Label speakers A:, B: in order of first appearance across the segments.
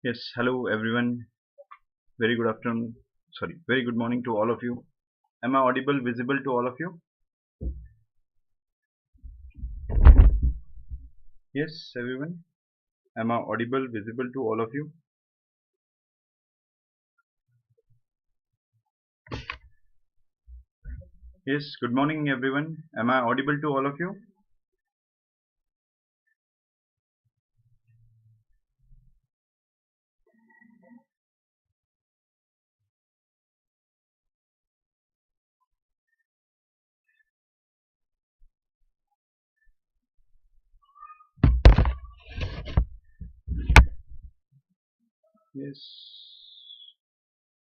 A: Yes, hello everyone. Very good afternoon. Sorry, very good morning to all of you. Am I audible, visible to all of you? Yes, everyone. Am I audible, visible to all of you? Yes, good morning everyone. Am I audible to all of you? Yes.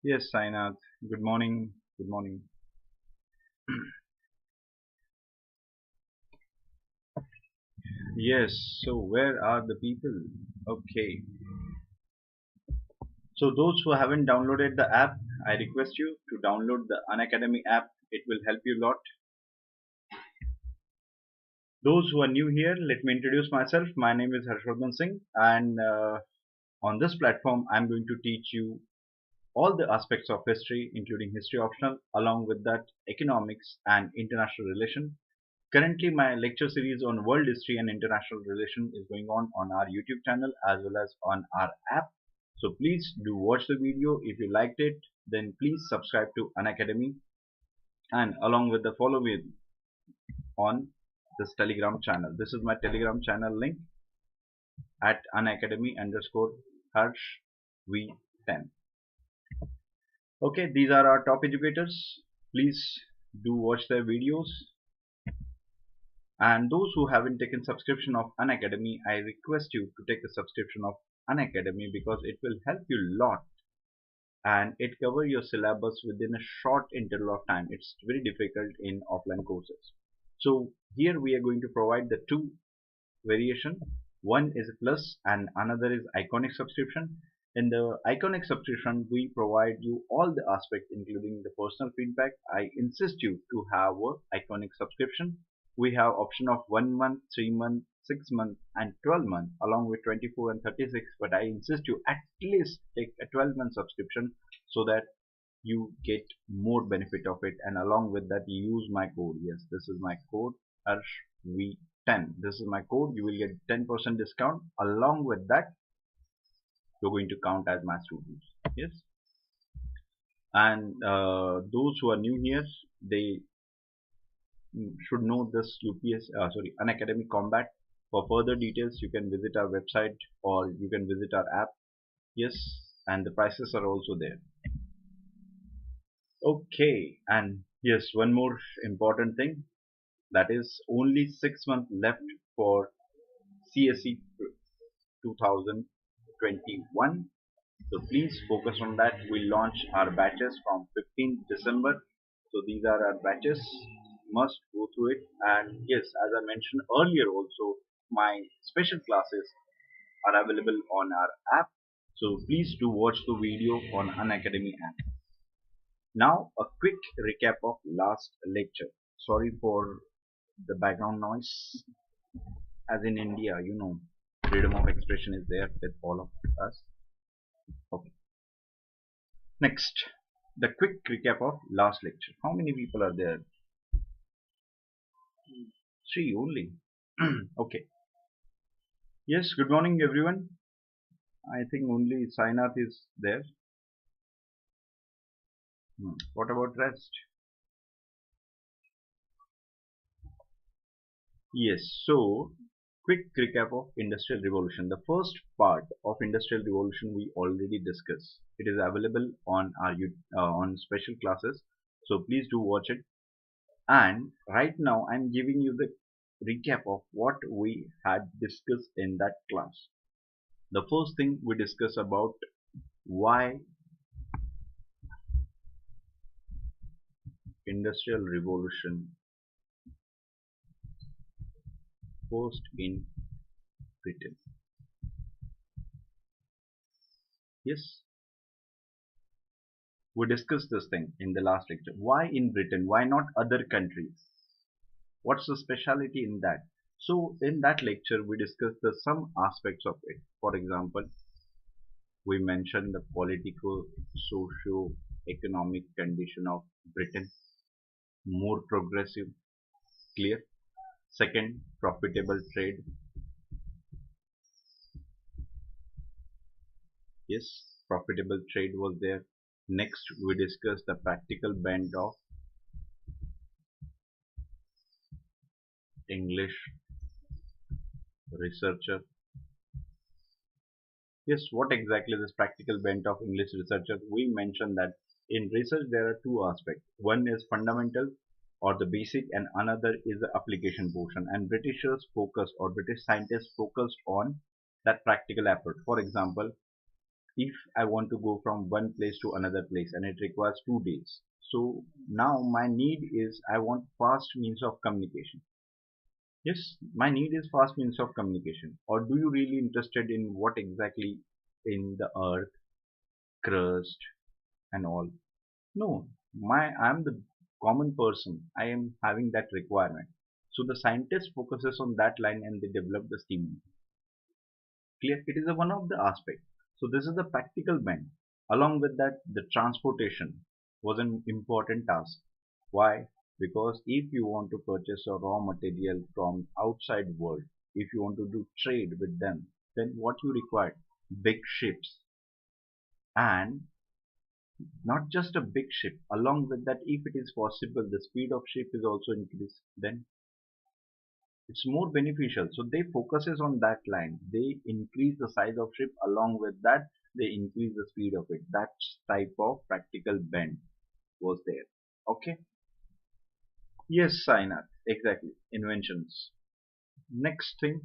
A: Yes, Sainath. Good morning. Good morning. Yes, so where are the people? Okay. So those who haven't downloaded the app, I request you to download the Unacademy app. It will help you a lot. Those who are new here, let me introduce myself. My name is Harshvardhan Singh, and on this platform, I'm going to teach you all the aspects of history, including history optional, along with that economics and international relation. Currently, my lecture series on world history and international relation is going on our YouTube channel as well as on our app. So please do watch the video. If you liked it, then please subscribe to Unacademy and along with the follow me on this Telegram channel. This is my Telegram channel link at Unacademy underscore Harsh V10. Okay, these are our top educators. Please do watch their videos. And those who haven't taken subscription of Unacademy, I request you to take a subscription of Unacademy because it will help you a lot and it cover your syllabus within a short interval of time. It's very difficult in offline courses. So here we are going to provide the two variation. One is plus and another is iconic subscription. In the iconic subscription, we provide you all the aspects including the personal feedback. I insist you to have a iconic subscription. We have option of 1 month, 3 month, 6 month and 12 month along with 24 and 36, but I insist you at least take a 12-month subscription so that you get more benefit of it, and along with that you use my code. Yes, this is my code HV10. This is my code. You will get 10% discount. Along with that, you're going to count as my students. Yes, and those who are new here, they should know this Unacademy Combat. For further details, you can visit our website or you can visit our app. Yes, and the prices are also there. Okay, and yes, one more important thing, that is only 6 months left for CSE 2021. So please focus on that. We launch our batches from 15th December. So these are our batches. Must go through it. And yes, as I mentioned earlier also, my special classes are available on our app. So please do watch the video on Unacademy app. Now a quick recap of last lecture. Sorry for the background noise. As in India, freedom of expression is there with all of us. Okay. Next, the quick recap of last lecture. How many people are there? Three only. Okay. Yes, good morning everyone. I think only Sainath is there. What about rest? Yes, so quick recap of Industrial Revolution. The first part of Industrial Revolution we already discussed. It is available on our on special classes. So please do watch it. And right now I'm giving you the recap of what we had discussed in that class. The first thing we discussed about why Industrial Revolution first in Britain. Yes, we discussed this thing in the last lecture. Why in Britain? Why not other countries? What's the speciality in that? So in that lecture we discussed the some aspects of it. For example, We mentioned the political, socio-economic condition of Britain, more progressive, clear. Second, profitable trade. Yes, profitable trade was there. Next, we discussed the practical bent of English researcher. Yes, what exactly is this practical bent of English researcher? We mentioned that in research there are two aspects. One is fundamental or the basic, and another is the application portion. And Britishers focused, or British scientists focused on that practical approach. For example, if I want to go from one place to another place and it requires 2 days. So now my need is I want fast means of communication. Yes, my need is fast means of communication. Or do you really interested in what exactly in the earth, crust and all? No, I'm the common person. I am having that requirement. So the scientist focuses on that line and they develop the scheme. Clear? It is a one of the aspect. So this is the practical bend. Along with that, the transportation was an important task. Why? Because if you want to purchase a raw material from outside world, if you want to do trade with them, then what you require? Big ships. And not just a big ship. Along with that, if it is possible, the speed of ship is also increased. Then it's more beneficial. So they focuses on that line. They increase the size of ship. Along with that, they increase the speed of it. That type of practical bend was there. Okay. Yes, Sainath. Exactly. Inventions. Next thing.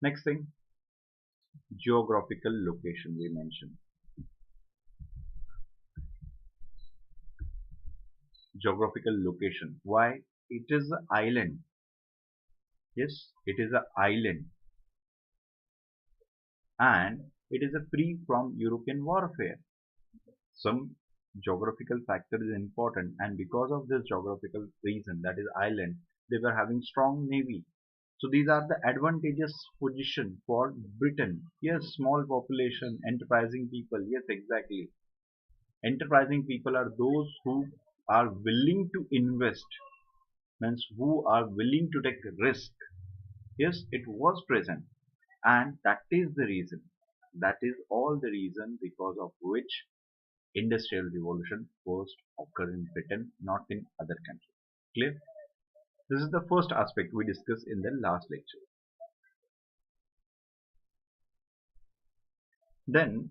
A: Next thing. Geographical location we mentioned. Geographical location. Why? It is an island. Yes, it is an island, and it is a free from European warfare. Some geographical factor is important, and because of this geographical reason, that is island, they were having strong navy. So these are the advantageous position for Britain. Yes, small population, enterprising people. Yes, exactly. Enterprising people are those who are willing to invest, means who are willing to take risk. Yes, it was present, and that is the reason. That is all the reason because of which Industrial Revolution first occurred in Britain, not in other countries. Clear? This is the first aspect we discussed in the last lecture. Then,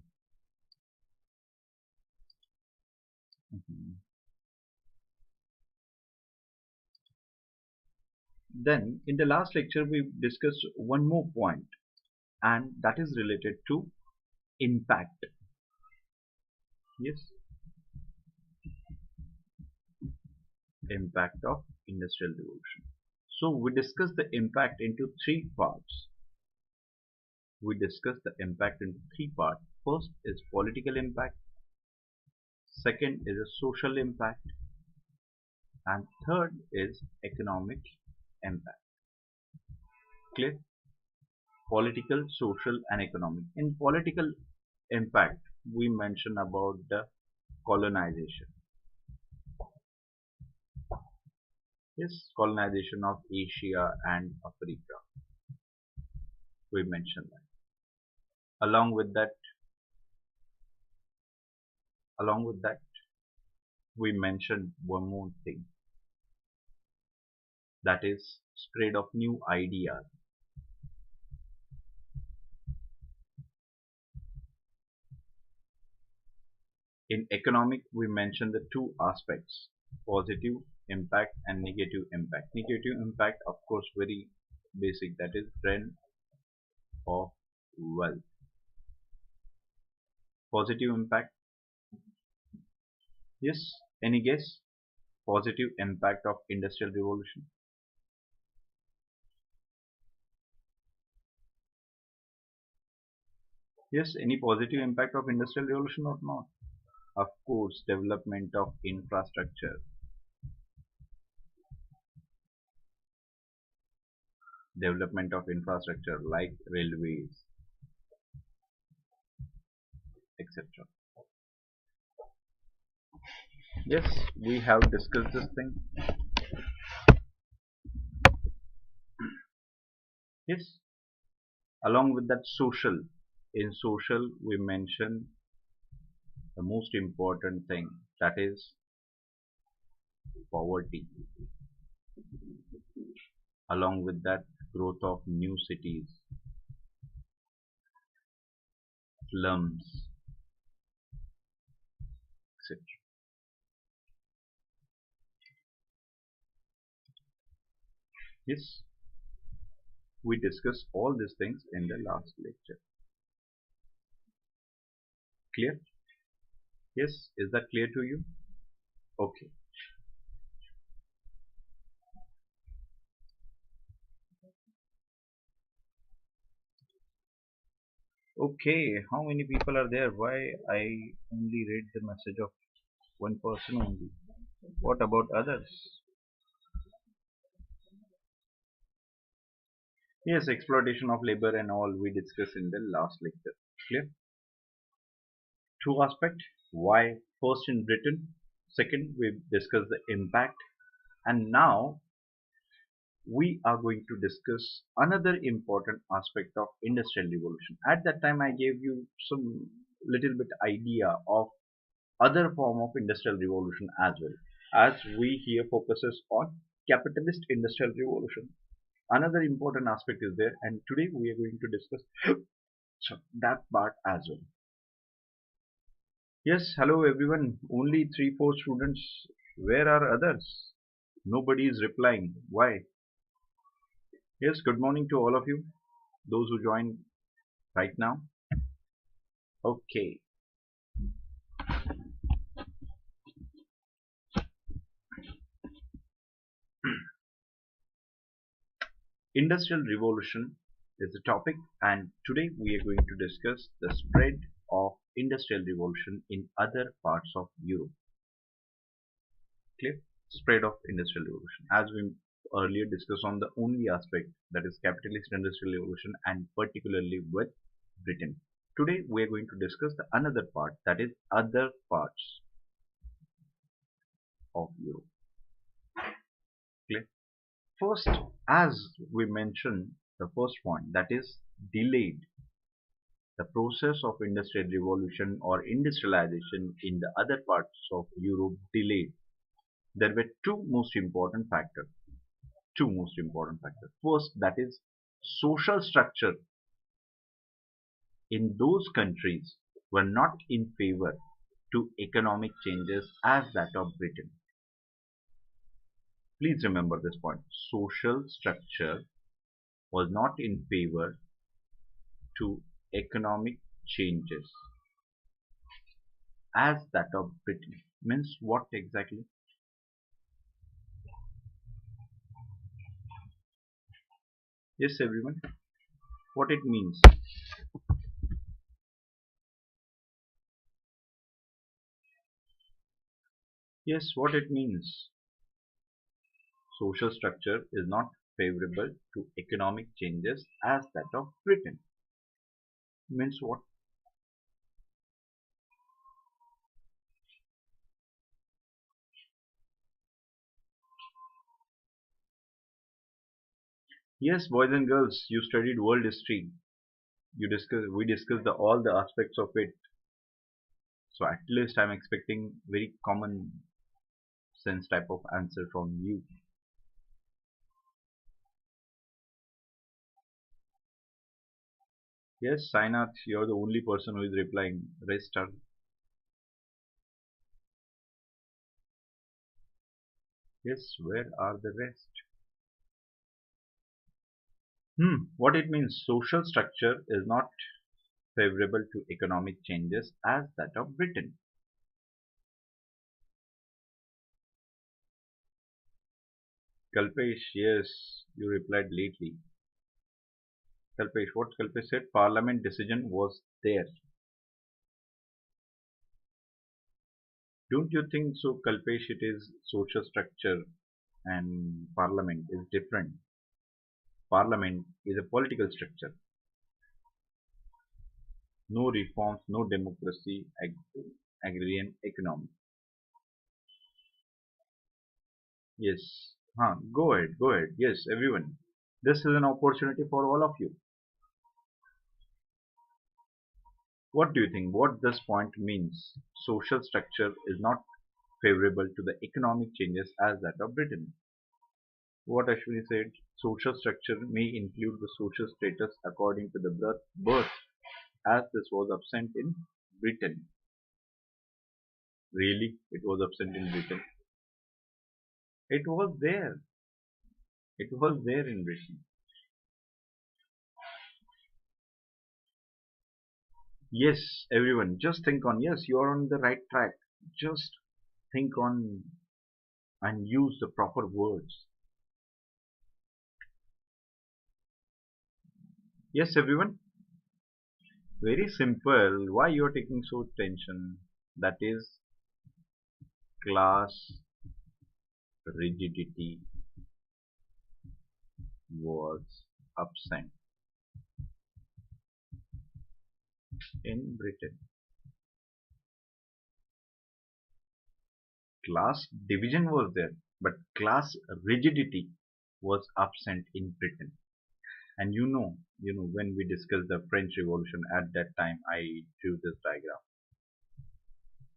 A: then in the last lecture we discussed one more point, and that is related to impact. Yes, impact of Industrial Revolution. So we discussed the impact into three parts. We discussed the impact into three parts. First is political impact, second is a social impact, and third is economic impact. Clear? Political, social, and economic. In political impact, we mention about the colonization. Yes, colonization of Asia and Africa. We mentioned that. Along with that, along with that, we mentioned one more thing, that is spread of new ideas. In economic, we mentioned the two aspects, positive impact and negative impact. Negative impact, of course, very basic, that is trend of wealth. Positive impact, yes, any guess? Positive impact of Industrial Revolution. Yes, any positive impact of Industrial Revolution or not? Of course, development of infrastructure. Development of infrastructure like railways, etc. Yes, we have discussed this thing. Yes, along with that social. In social, we mention the most important thing, that is poverty. Along with that, growth of new cities, slums, etc. Yes, we discussed all these things in the last lecture. Clear? Yes, is that clear to you? Okay. Okay, how many people are there? Why I only read the message of one person only? What about others? Yes, exploitation of labor and all we discussed in the last lecture. Clear? Two aspects. Why? First in Britain. Second, we discussed the impact. And now we are going to discuss another important aspect of industrial revolution. At that time, I gave you some little bit idea of other form of industrial revolution as well, as we here focuses on capitalist industrial revolution. Another important aspect is there, and today we are going to discuss that part as well. Yes, hello everyone. Only 3 4 students. Where are others? Nobody is replying. Why? Yes, good morning to all of you, those who joined right now. Okay. Industrial revolution is the topic, and today we are going to discuss the spread of industrial revolution in other parts of Europe. Clear? Spread of industrial revolution. As we earlier discussed on the only aspect, that is capitalist industrial revolution, and particularly with Britain. Today we are going to discuss the another part, that is other parts of Europe. Clear? First, as we mentioned, the first point, that is delayed. The process of industrial revolution or industrialization in the other parts of Europe delayed. There were two most important factors. Two most important factors. First, that is social structure in those countries were not in favor to economic changes as that of Britain. Please remember this point. Social structure was not in favor to economic changes as that of Britain. Means what exactly? Yes, everyone. What it means? Yes, what it means? Social structure is not favorable to economic changes as that of Britain. Means what? Yes, boys and girls, you studied world history. We discussed all the aspects of it. So at least I'm expecting very common sense type of answer from you. Yes, Sainath, you're the only person who is replying. Rest are. Yes, where are the rest? What it means? Social structure is not favorable to economic changes as that of Britain. Kalpesh, yes, you replied lately. Kalpesh, what Kalpesh said? Parliament decision was there. Don't you think so, Kalpesh? It is social structure and parliament is different. Parliament is a political structure. No reforms, no democracy, agrarian economy. Yes. Go ahead, go ahead. Yes, everyone. This is an opportunity for all of you. What do you think? What this point means? Social structure is not favorable to the economic changes as that of Britain. What Ashwini said, social structure may include the social status according to the birth as this was absent in Britain. Really? It was absent in Britain? It was there. It was there in Britain. Yes, everyone, just think on, yes, you are on the right track. Just think on and use the proper words. Yes, everyone, very simple. Why you are taking so tension? That is class rigidity was absent in Britain. Class division was there, but class rigidity was absent in Britain. And when we discussed the French Revolution at that time, I drew this diagram.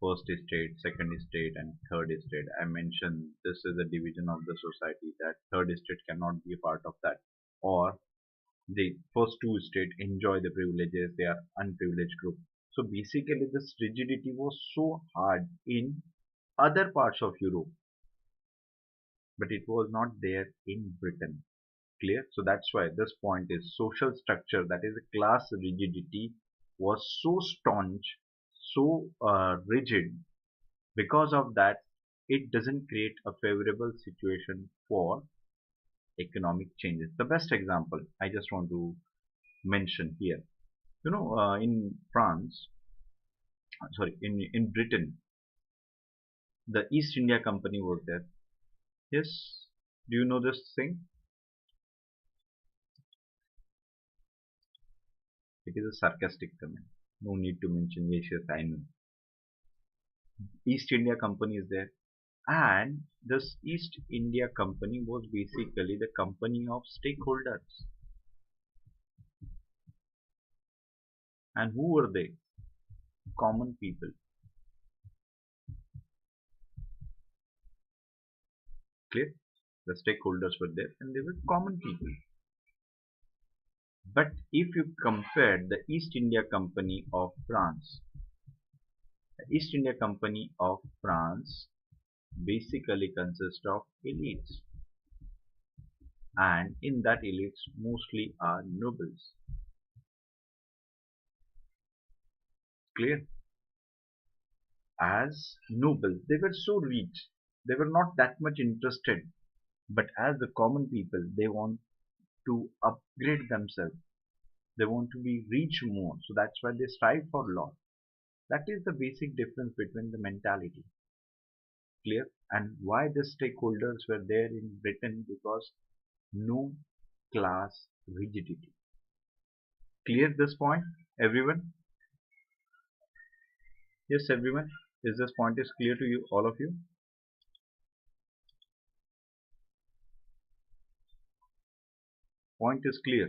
A: First state, second state, and third state. I mentioned this is a division of the society that third state cannot be a part of that. Or the first two states enjoy the privileges, they are unprivileged group. So basically this rigidity was so hard in other parts of Europe, but it was not there in Britain. Clear? So that's why this point is social structure, that is class rigidity was so staunch, so rigid. Because of that, it doesn't create a favorable situation for economic changes. The best example I just want to mention here, in France, sorry, in Britain, the East India Company was there. Yes, do you know this thing? It is a sarcastic comment. No need to mention. Yes, yes, I know. East India Company is there, and this East India Company was basically the company of stakeholders. And who were they? Common people. Clear? The stakeholders were there, and they were common people. But if you compare the East India Company of France, the East India Company of France basically consists of elites, and in that elites mostly are nobles. Clear? As nobles, they were so rich, they were not that much interested, but as the common people, they want to upgrade themselves, they want to be rich more, so that's why they strive for law. That is the basic difference between the mentality. Clear? And why the stakeholders were there in Britain? Because no class rigidity. Clear this point, everyone? Yes, everyone. Is this point is clear to you, all of you? Point is clear.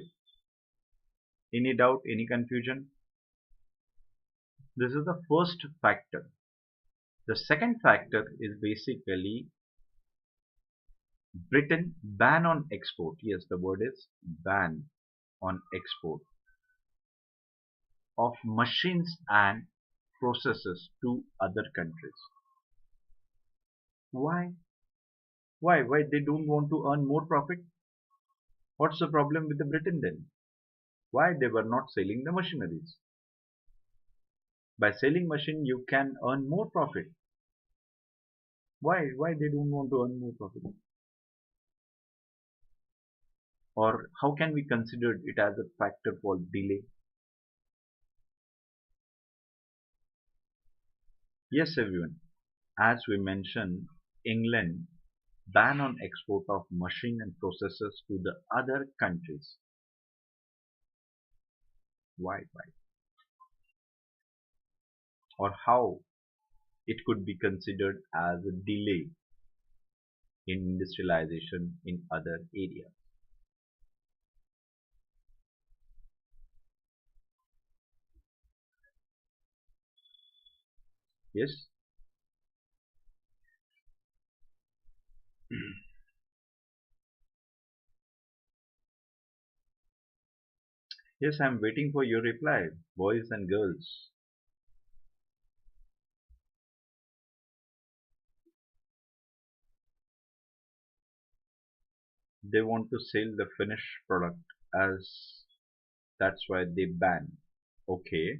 A: Any doubt, any confusion? This is the first factor. The second factor is basically Britain ban on export. Yes, the word is ban on export of machines and processes to other countries. Why? Why they don't want to earn more profit? What's the problem with the Britain then? Why they were not selling the machineries? By selling machine you can earn more profit. Why they don't want to earn more profit? Or how can we consider it as a factor for delay? Yes, everyone. As we mentioned, England ban on export of machine and processes to the other countries. Why? or how it could be considered as a delay in industrialization in other areas. Yes, yes, I'm waiting for your reply, boys and girls. They want to sell the finished product as that's why they ban. Okay,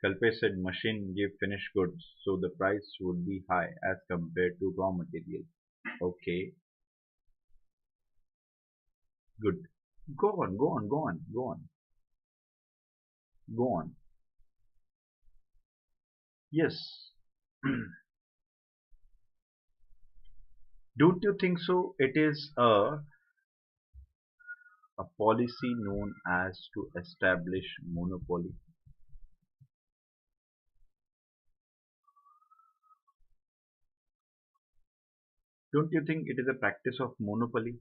A: Kalpe said machine give finished goods, so the price would be high as compared to raw material. Okay, good. Go on, go on, go on, go on, go on. Yes. Don't you think so? It is a policy known as to establish monopoly. Don't you think it is a practice of monopoly?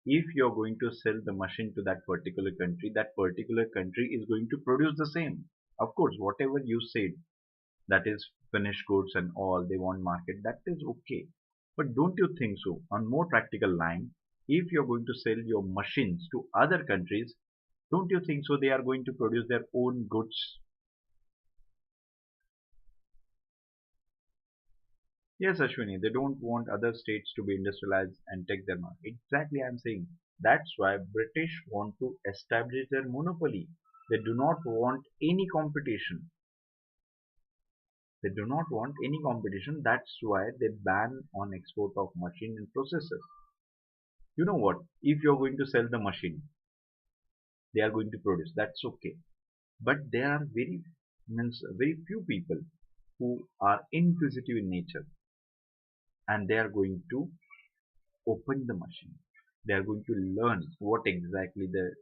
A: If you're going to sell the machine to that particular country is going to produce the same. Of course, whatever you said, that is finished goods and all, they want market, that is okay. But don't you think so? On more practical line, if you're going to sell your machines to other countries, don't you think so they are going to produce their own goods? Yes, Ashwini, they don't want other states to be industrialized and take their market. Exactly, I'm saying. That's why British want to establish their monopoly. They do not want any competition. They do not want any competition. That's why they ban on export of machine and processors. You know what? If you're going to sell the machine, they are going to produce. That's okay. But there are very few people who are inquisitive in nature, and they are going to open the machine. They are going to learn what exactly the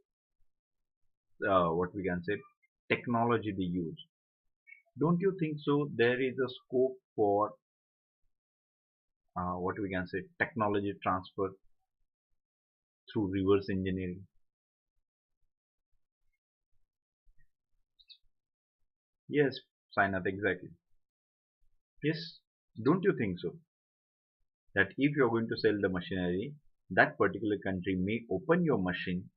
A: what we can say technology they use. Don't you think so? There is a scope for what we can say technology transfer through reverse engineering. Yes, Sainath, exactly. Yes, don't you think so? That if you are going to sell the machinery, that particular country may open your machine,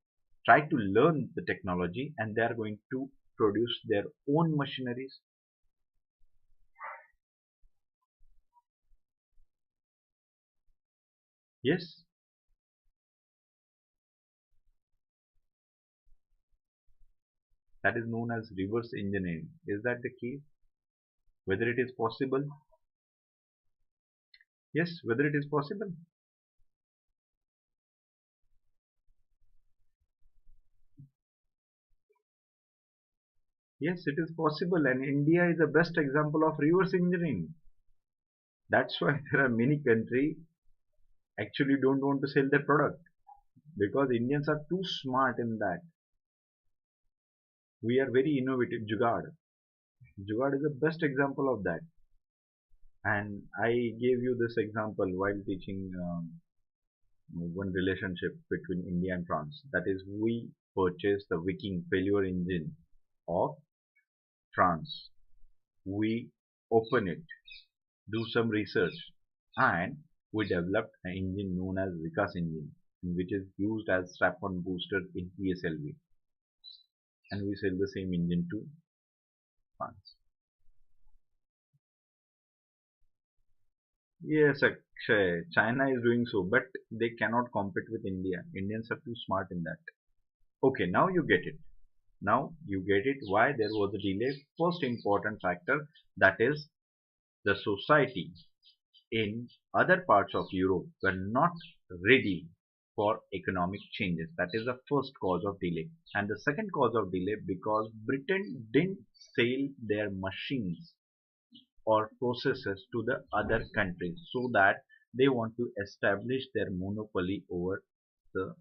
A: try to learn the technology, and they are going to produce their own machineries. Yes, that is known as reverse engineering. Is that the case? Whether it is possible? Yes, whether it is possible? Yes, it is possible, and India is the best example of reverse engineering. That's why there are many countries actually don't want to sell their product because Indians are too smart in that. We are very innovative. Jugaad. Jugaad is the best example of that. And I gave you this example while teaching one relationship between India and France. That is, we purchased the Viking failure engine of France. We open it, do some research, and we developed an engine known as Vikas engine, which is used as strap-on booster in PSLV, and we sell the same engine to France. Yes, Akshay, China is doing so, but they cannot compete with India. Indians are too smart in that. Okay, now you get it. Now you get it why there was a delay. First important factor, that is the society in other parts of Europe were not ready for economic changes. That is the first cause of delay. And the second cause of delay, because Britain didn't sell their machines or processes to the other countries, so that they want to establish their monopoly over the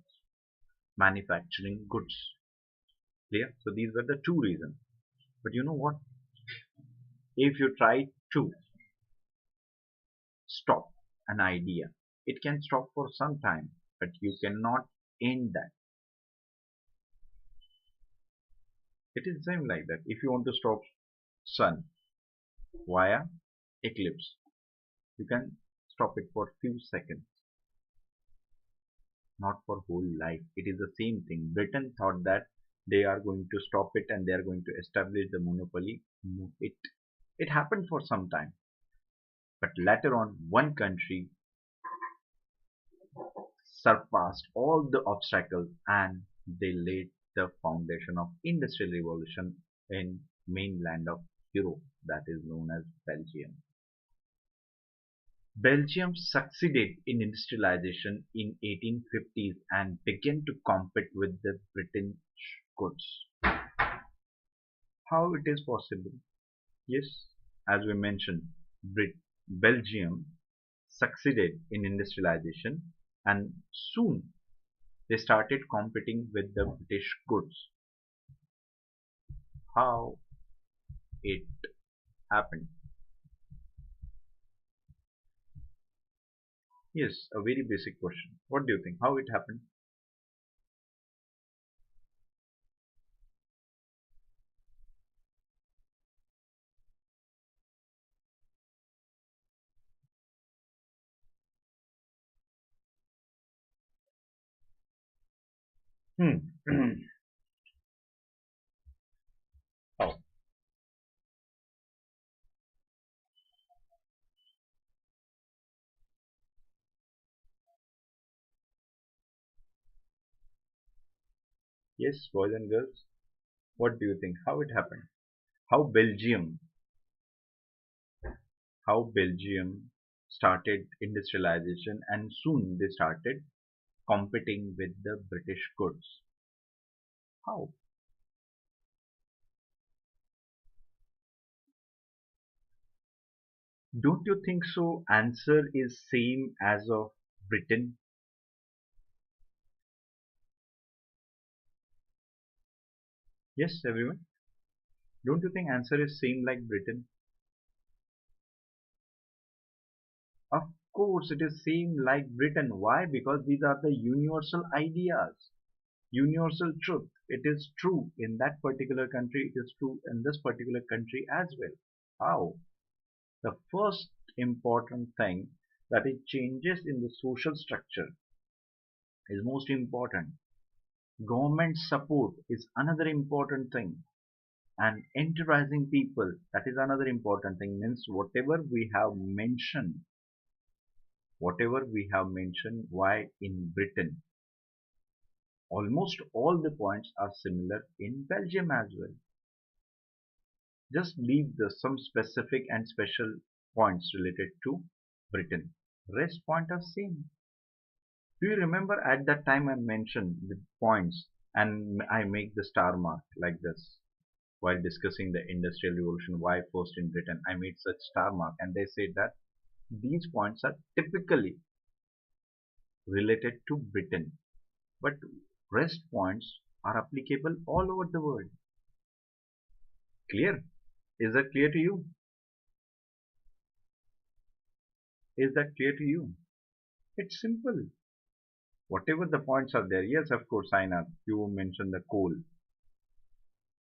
A: manufacturing goods. Clear? So these were the two reasons. But you know what? If you try to stop an idea, it can stop for some time, but you cannot end that. It is the same like that. If you want to stop sun via eclipse, you can stop it for few seconds, not for whole life. It is the same thing. Britain thought that they are going to stop it and they are going to establish the monopoly. No, it happened for some time, but later on one country surpassed all the obstacles and they laid the foundation of industrial revolution in mainland of Europe, that is known as Belgium. Belgium succeeded in industrialization in 1850s and began to compete with the British goods. How it is possible? Yes, as we mentioned, Belgium succeeded in industrialization and soon they started competing with the British goods. How it happened? Yes, a very basic question. What do you think? How it happened? Hmm. How? Yes, boys and girls, what do you think? How it happened? How Belgium, how Belgium started industrialization and soon they started competing with the British goods. How? Don't you think so? Answer is same as of Britain. Yes, everyone. Don't you think answer is same like Britain? Of course, it is same like Britain. Why? Because these are the universal ideas, universal truth. It is true in that particular country. It is true in this particular country as well. How? The first important thing that it changes in the social structure is most important. Government support is another important thing. And enterprising people, that is another important thing. Means whatever we have mentioned, why in Britain, almost all the points are similar in Belgium as well. Just leave some specific and special points related to Britain. Rest point are same. Do you remember at that time I mentioned the points and I make the star mark like this while discussing the industrial revolution, why first in Britain? I made such star mark and they said that these points are typically related to Britain, but rest points are applicable all over the world. Clear? Is that clear to you? Is that clear to you? It's simple. Whatever the points are there, yes, of course, Aina, you mentioned the coal.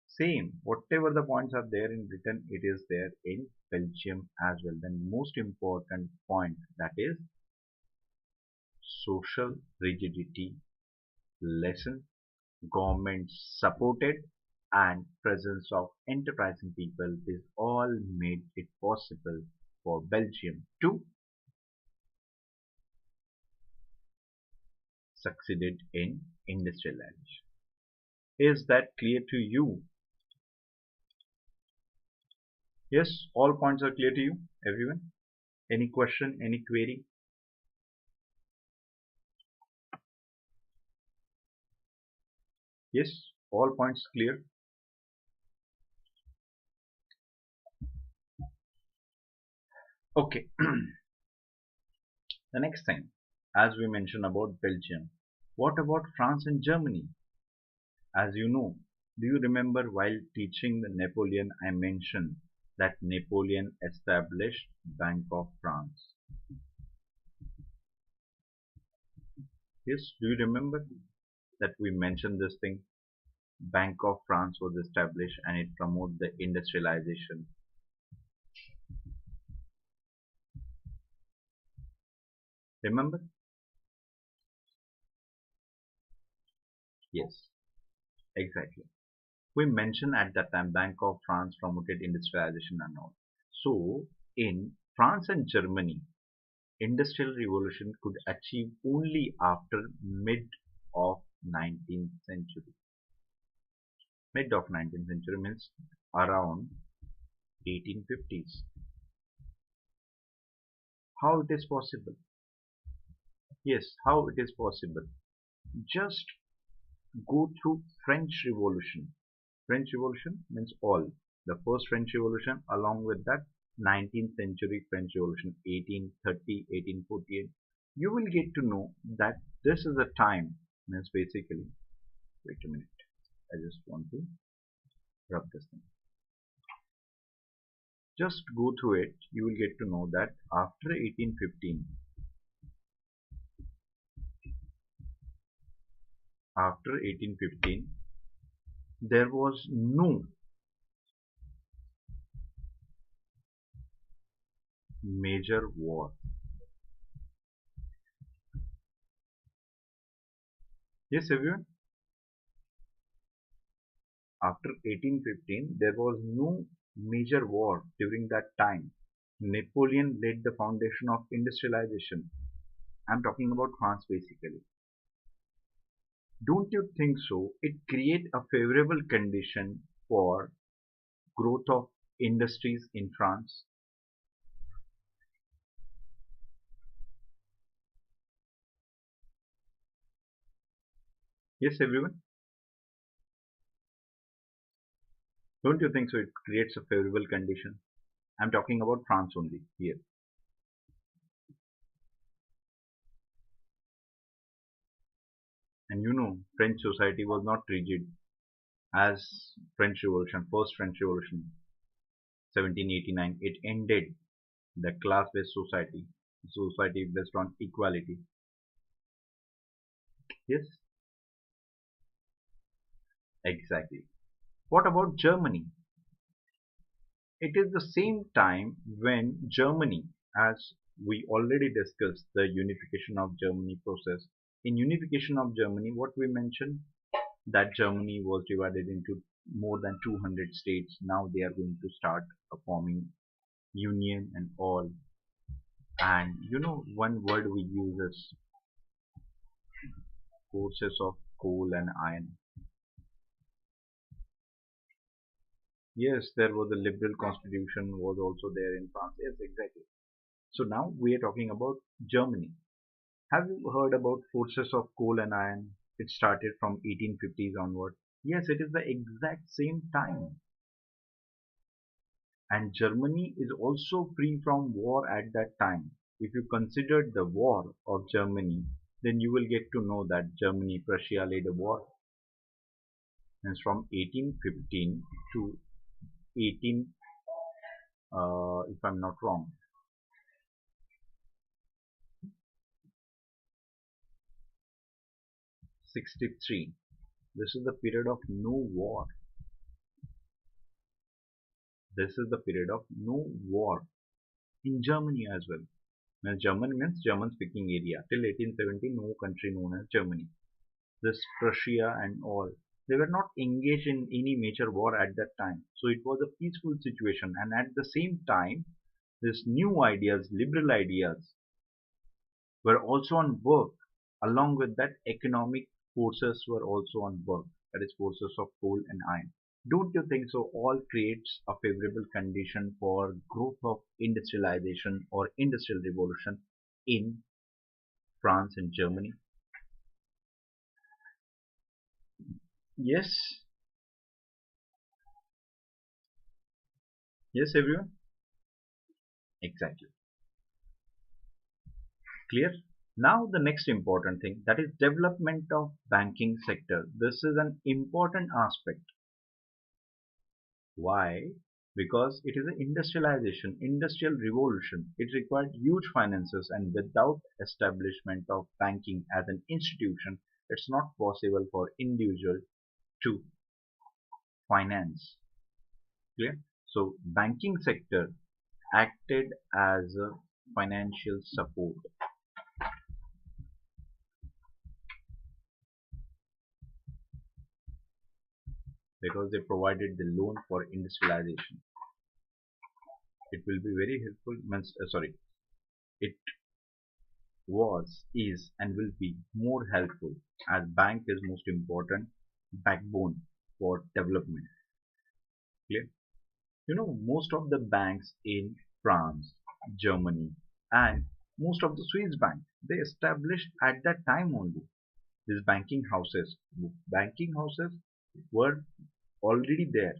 A: Same, whatever the points are there in Britain, it is there in Belgium as well. Then most important point, that is social rigidity lesson, government supported and presence of enterprising people. This all made it possible for Belgium to succeed in industrialization. Is that clear to you? Yes, all points are clear to you, everyone? Any question, any query? Yes, all points clear. Okay, the next thing, as we mentioned about Belgium, what about France and Germany? As you know, do you remember while teaching the Napoleon, I mentioned that Napoleon established Bank of France? Yes, do you remember that we mentioned this thing? Bank of France was established and it promoted the industrialization. Remember? Yes, exactly. We mentioned at that time Bank of France promoted industrialization and all. So in France and Germany, industrial revolution could achieve only after mid of 19th century. Mid of 19th century means around 1850s. How it is possible? Yes, how it is possible? Just go through French Revolution. French Revolution means all. The first French Revolution along with that 19th century French Revolution 1830, 1848. You will get to know that this is a time means basically, wait a minute, I just want to rub this thing. Just go through it, you will get to know that after 1815, there was no major war. Yes, everyone. After 1815, there was no major war during that time. Napoleon laid the foundation of industrialization. I'm talking about France basically. Don't you think so? It create a favorable condition for growth of industries in France. Yes, everyone. Don't you think so? It creates a favorable condition. I'm talking about France only here. And you know, French society was not rigid as French Revolution, first French Revolution, 1789. It ended the class-based society based on equality. Yes, exactly. What about Germany? It is the same time when Germany, as we already discussed, the unification of Germany process. In unification of Germany, what we mentioned that Germany was divided into more than 200 states. Now they are going to start forming union and all. And you know, one word we use is forces of coal and iron. Yes, there was a liberal constitution was also there in France. Yes, exactly. So now we are talking about Germany. Have you heard about forces of coal and iron? It started from 1850s onward. Yes, it is the exact same time. And Germany is also free from war at that time. If you consider the war of Germany, then you will get to know that Germany, Prussia led a war. And from 1815 to 18, if I'm not wrong, 63. This is the period of no war. This is the period of no war in Germany as well. Now, German means German speaking area. Till 1870, no country known as Germany. This Prussia and all, they were not engaged in any major war at that time. So it was a peaceful situation. And at the same time, these new ideas, liberal ideas, were also on work. Along with that, economic forces were also on work. That is forces of coal and iron. Don't you think so? All creates a favorable condition for growth of industrialization or industrial revolution in France and Germany. Yes, yes, everyone. Exactly. Clear? Now the next important thing, that is development of banking sector. This is an important aspect. Why? because it is an industrialization, industrial revolution. It required huge finances, and without establishment of banking as an institution, it's not possible for individual to finance. Clear? So banking sector acted as a financial support because they provided the loan for industrialization. It will be very helpful. Sorry, it was, is, and will be more helpful as bank is most important backbone for development. Clear? You know, most of the banks in France, Germany, and most of the Swiss bank they established at that time only. These banking houses were already there,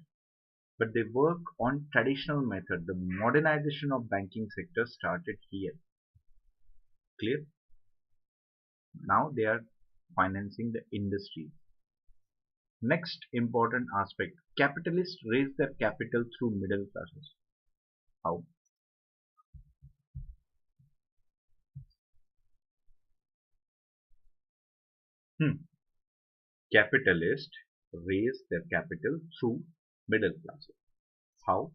A: but they work on traditional method. The modernization of banking sector started here. Clear? Now they are financing the industry. Next important aspect, capitalists raise their capital through middle classes. How? Hmm. Capitalists raise their capital through middle classes. How?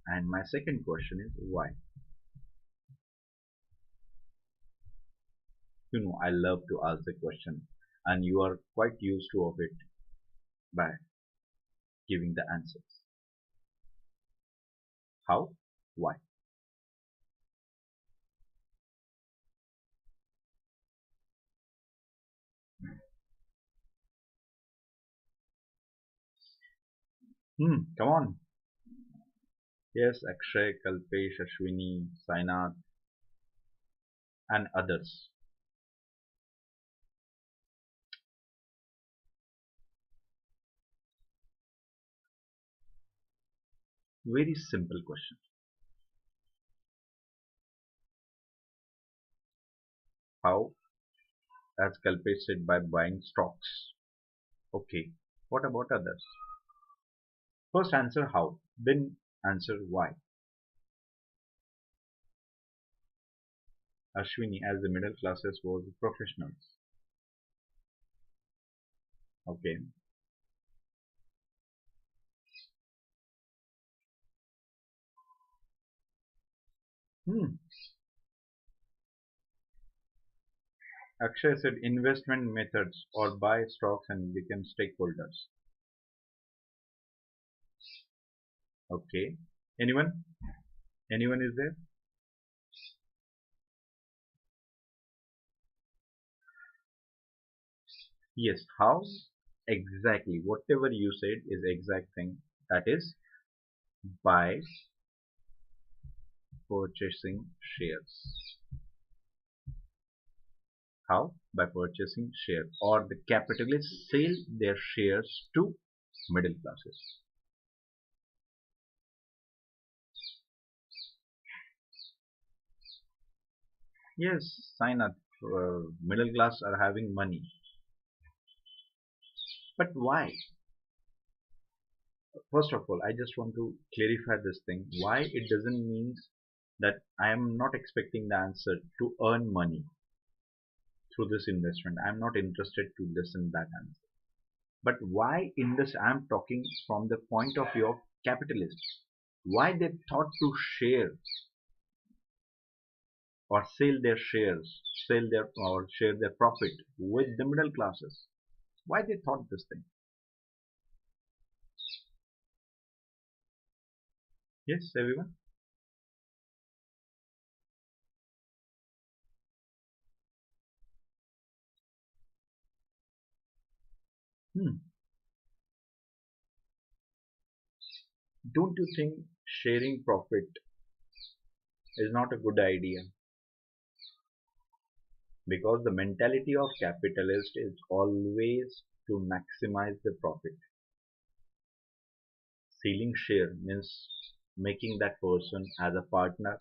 A: And my second question is why? You know, I love to ask the question, and you are quite used to of it by giving the answers. How? Why? Come on. Yes, Akshay, Kalpesh, Ashwini, Sainath, and others. Very simple question. How? As Kalpesh said, by buying stocks. Okay. What about others? First answer how, then answer why. Ashwini, as the middle classes was professionals. Okay. Hmm. Akshay said investment methods or buy stocks and become stakeholders. Okay. Anyone? Anyone is there? Yes. How? Exactly. Whatever you said is exact thing. That is by purchasing shares. How? By purchasing shares or the capitalists sell their shares to middle classes. Yes, sign up. Middle class are having money. But why? First of all, I just want to clarify this thing. Why it doesn't mean that I am not expecting the answer to earn money through this investment. I am not interested to listen that answer. But why in this I am talking from the point of view of capitalists. Why they thought to share or sell their shares, sell their or share their profit with the middle classes. Why they thought this thing? Yes, everyone. Hmm. Don't you think sharing profit is not a good idea? Because the mentality of capitalist is always to maximize the profit. Selling share means making that person as a partner,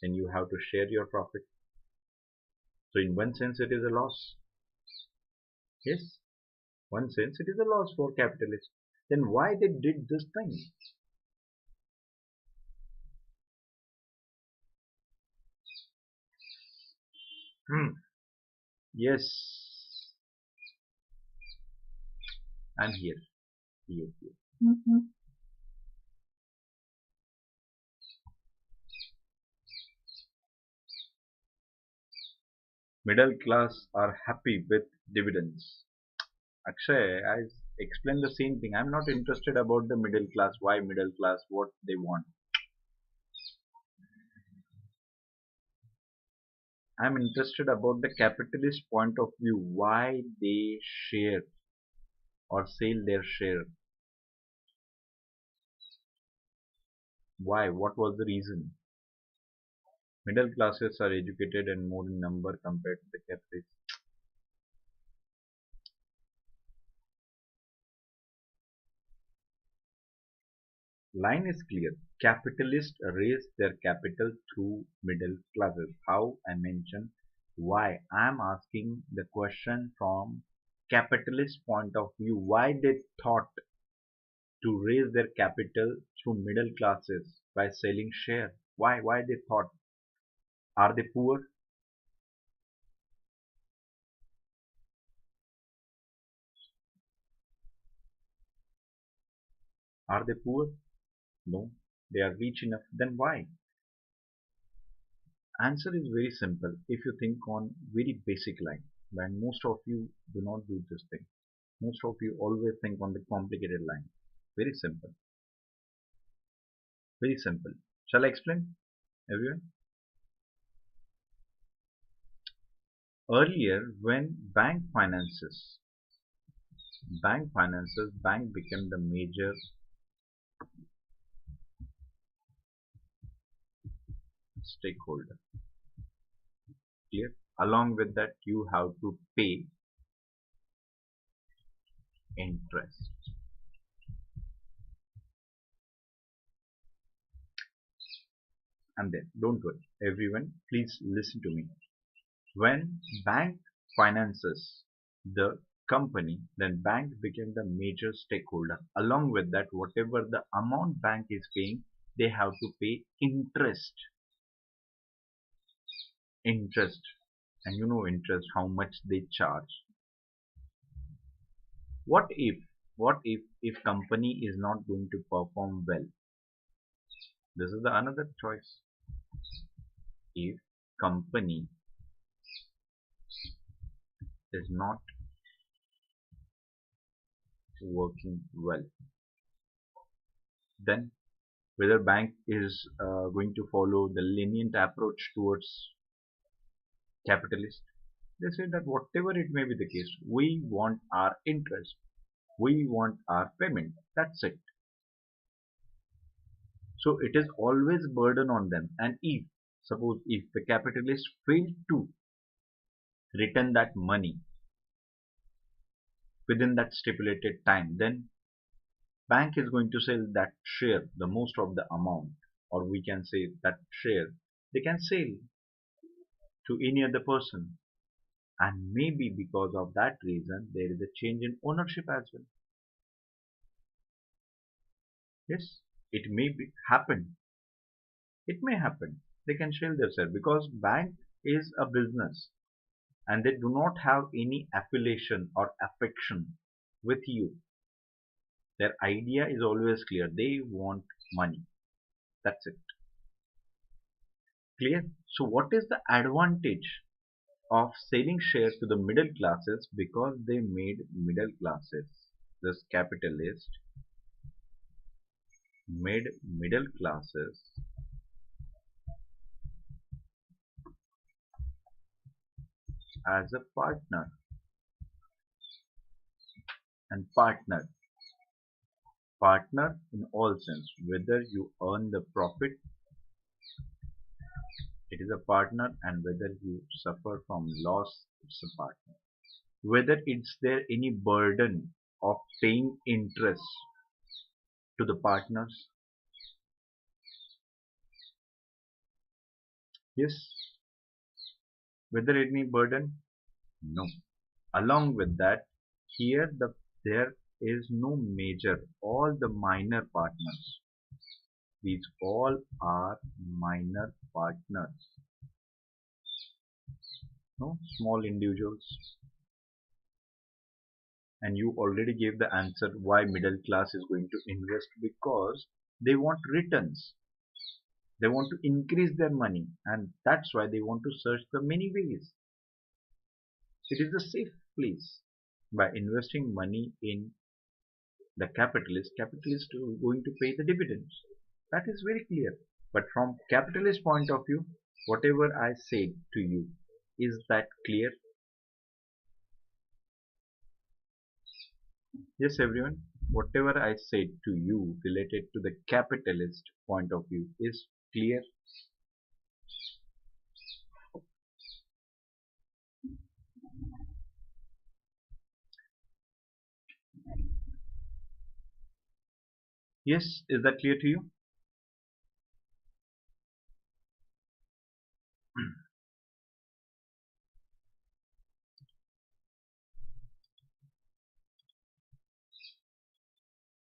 A: and you have to share your profit. So in one sense it is a loss. Yes, one sense it is a loss for capitalists. then why they did this thing? Hmm. Yes, I'm here. Here. Middle class are happy with dividends. Akshay, I explained the same thing. I'm not interested about the middle class. Why middle class? What they want. I'm interested about the capitalist point of view. Why they share or sell their share. Why? What was the reason? Middle classes are educated and more in number compared to the capitalists. Line is clear. Capitalists raise their capital through middle classes. How? I mentioned. Why? I am asking the question from capitalist point of view. Why they thought to raise their capital through middle classes by selling share? Why? Why they thought? Are they poor? Are they poor? No. They are rich enough. Then why? Answer is very simple if you think on very basic line. When most of you do not do this thing. Most of you always think on the complicated line. Very simple. Very simple. Shall I explain, everyone? Earlier, when bank became the major stakeholder. Clear? Along with that, you have to pay interest. And then, don't worry, everyone, please listen to me. When bank finances the company, then bank became the major stakeholder. Along with that, whatever the amount bank is paying, they have to pay interest. Interest. And you know interest, how much they charge. What if, if company is not going to perform well? This is the another choice. If company is not working well, then whether bank is going to follow the lenient approach towards capitalist. They say that whatever it may be the case, we want our interest, we want our payment. That's it. So it is always burden on them. And if suppose if the capitalist fail to return that money within that stipulated time, then bank is going to sell that share, the most of the amount, or we can say that share, they can sell to any other person. And maybe because of that reason, there is a change in ownership as well. Yes, it may be happen. It may happen. They can sell their share because bank is a business and they do not have any affiliation or affection with you. Their idea is always clear. They want money. That's it. Clear? So what is the advantage of selling shares to the middle classes? Because they made middle classes, this capitalist made middle classes as a partner in all sense. Whether you earn the profit, it is a partner, and whether you suffer from loss, it's a partner. Whether it's there any burden of paying interest to the partners, yes. Whether any burden, no. Along with that, here their is no major, all the minor partners. These all are minor partners, no small individuals. And you already gave the answer why middle class is going to invest, because they want returns. They want to increase their money, and that's why they want to search the many ways. It is a safe place. By investing money in the capitalist are going to pay the dividends. That is very clear. But from capitalist point of view, whatever I said to you, is that clear? Yes, everyone. Whatever I said to you related to the capitalist point of view is clear. Yes, is that clear to you?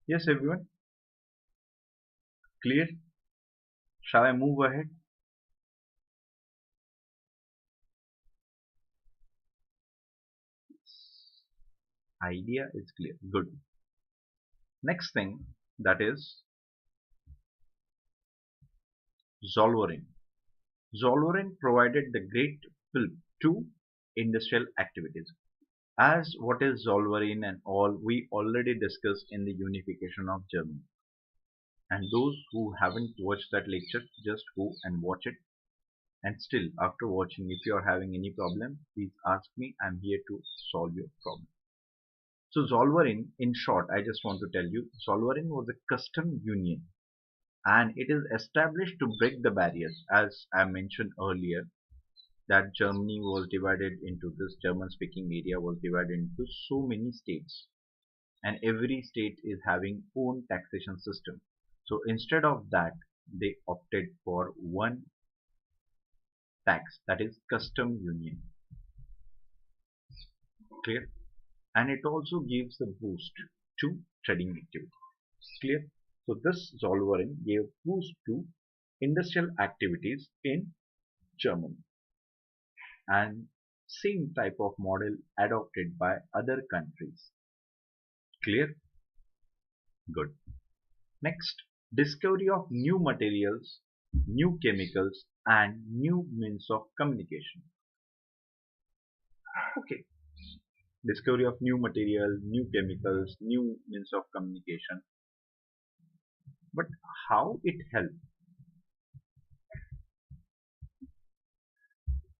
A: Yes, everyone. Clear? Shall I move ahead? Idea is clear. Good. Next thing, that is Solvein. Solvein provided the great fillip to industrial activities. As what is Solvein and all, we already discussed in the unification of Germany. And those who haven't watched that lecture, just go and watch it. And still, after watching, if you are having any problem, please ask me. I'm here to solve your problem. So Solvein, in short, I just want to tell you, Solvein was a custom union, and it is established to break the barriers. As I mentioned earlier, that Germany was divided into this German speaking area was divided into so many states, and every state is having own taxation system. So instead of that, they opted for one tax, that is custom union. Clear? And it also gives a boost to trading activity. Clear? So this Solvein gave boost to industrial activities in Germany, and same type of model adopted by other countries. Clear? Good. Next, discovery of new materials, new chemicals, and new means of communication. Okay, discovery of new material, new chemicals, new means of communication. But how it helped?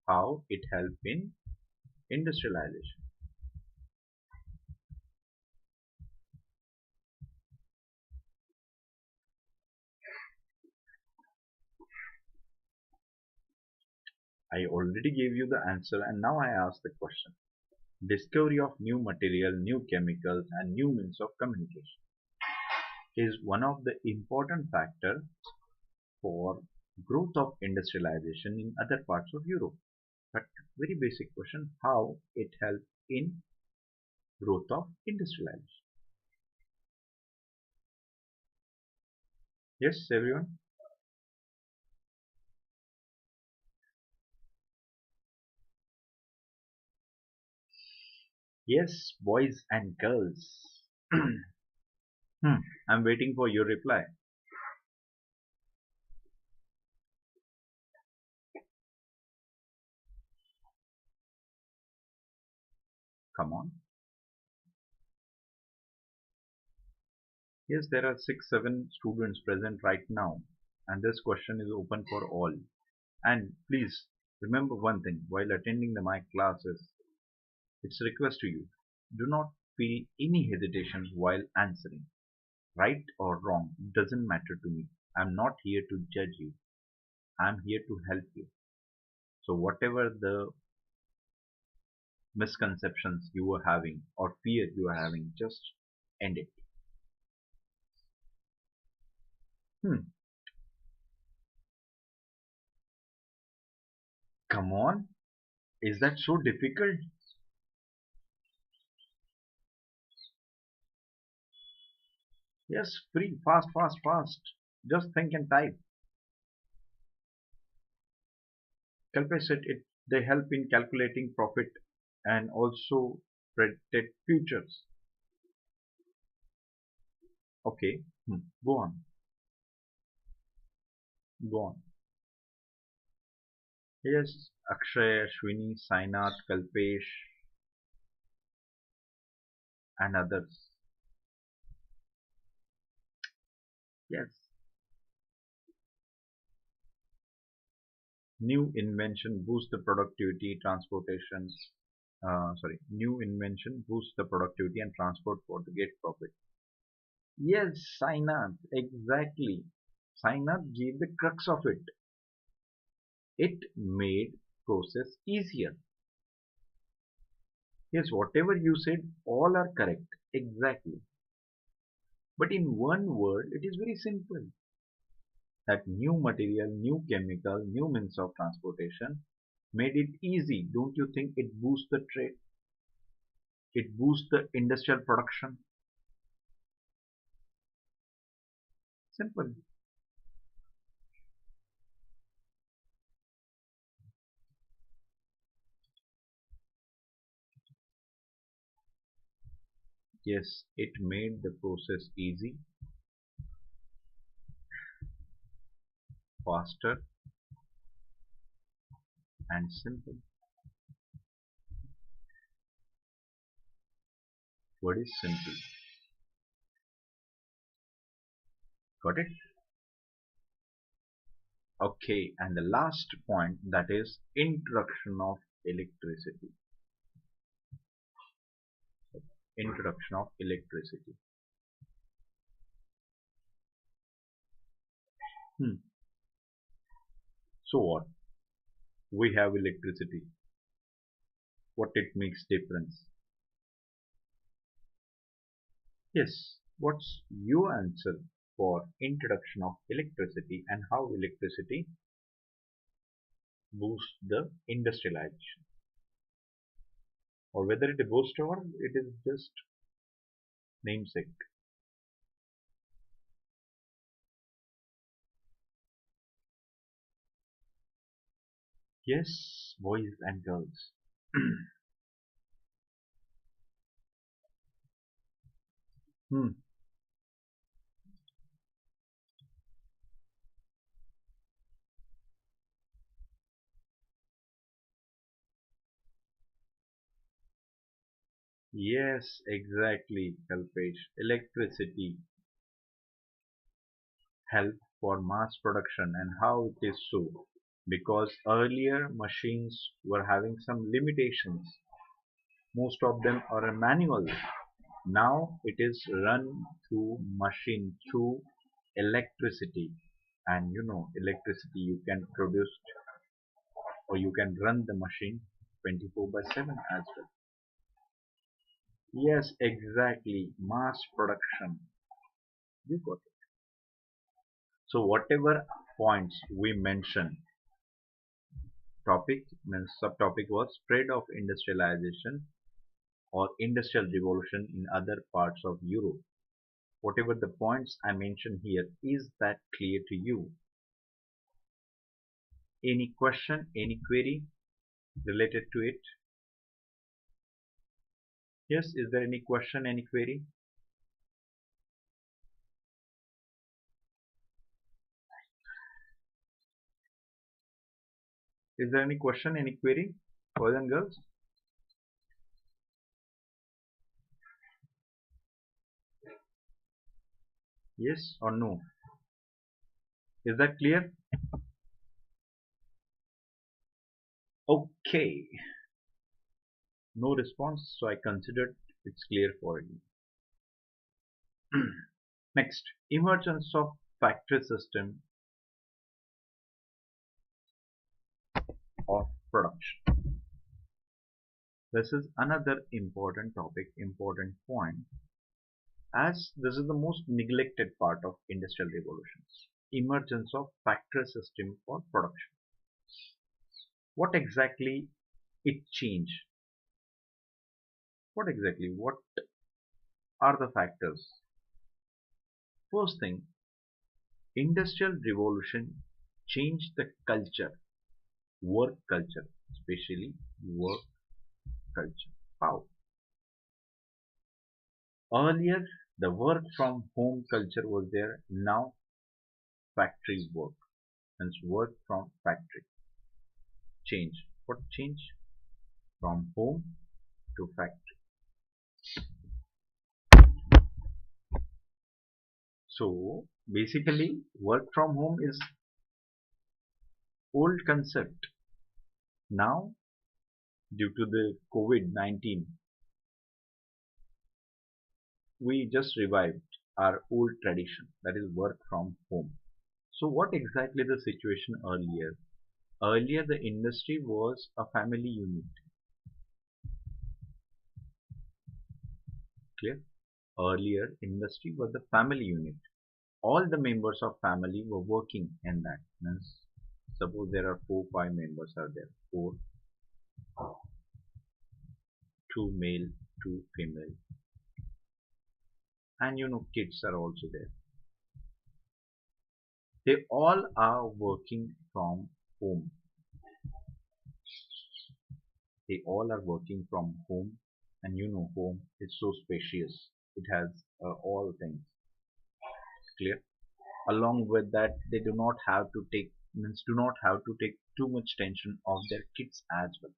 A: How it helped in industrialization? I already gave you the answer, and now I ask the question. Discovery of new material, new chemicals, and new means of communication is one of the important factors for growth of industrialization in other parts of Europe. But very basic question, how it helped in growth of industrialization? Yes, everyone? Yes, boys and girls. I'm waiting for your reply. Come on. Yes, there are 6, 7 students present right now, and this question is open for all. And please remember one thing while attending my classes, it's a request to you. Do not feel any hesitation while answering. Right or wrong doesn't matter to me. I'm not here to judge you. I'm here to help you. So whatever the misconceptions you were having or fear you are having, just end it. Hmm. Come on. Is that so difficult? Yes, free, fast, fast, fast. Just think and type. Kalpesh said they help in calculating profit and also predict futures. Okay, go on, go on. Yes, Akshay, Ashwini, Sainath, Kalpesh, and others. Yes, new invention boosts the productivity, transportation. New invention boosts the productivity and transport for the get profit. Yes, Sainath, exactly. Sainath gave the crux of it. It made process easier. Yes, whatever you said, all are correct. Exactly. But in one word, it is very simple. That new material, new chemical, new means of transportation made it easy. Don't you think it boosts the trade? It boosts the industrial production. Simple. Yes, it made the process easy, faster, and simple. What is simple? Got it? Okay, and the last point, that is introduction of electricity. Introduction of electricity. Hmm. So what? We have electricity. What it makes difference? Yes. What's your answer for introduction of electricity and how electricity boosts the industrialization? Or whether it is boost or it is just namesake. Yes, boys and girls. Hmm. Yes, exactly, Kalpesh. Electricity help for mass production and how it is so. Because earlier machines were having some limitations. Most of them are manual. Now it is run through machine, through electricity. And you know, electricity you can produce or you can run the machine 24 by 7 as well. Yes, exactly. Mass production. You got it. So whatever points we mentioned, topic means subtopic was spread of industrialization or industrial revolution in other parts of Europe. Whatever the points I mentioned here, is that clear to you? Any question, any query related to it? Yes, is there any question, any query? Is there any question, any query? Boys and girls? Yes or no? Is that clear? Okay. No response, so I considered it's clear for you. Next, emergence of factory system of production. This is another important topic, important point, as this is the most neglected part of industrial revolutions. Emergence of factory system for production. What exactly it changed? What exactly? What are the factors? First thing, industrial revolution changed the culture, work culture, especially work culture. How? Earlier, the work from home culture was there. Now, factory work, and work from factory. Change. What change? From home to factory. So, basically, work from home is old concept. Now, due to the COVID-19, we just revived our old tradition, that is work from home. So what exactly the situation earlier? Earlier the industry was a family unit. Clear? Earlier industry was the family unit. All the members of family were working in that. Means suppose there are 4, 5 members are there. 4, 2 male, 2 female. And kids are also there. They all are working from home. They all are working from home, and home is so spacious. It has all things. Clear? Along with that, they do not have to take too much tension of their kids as well.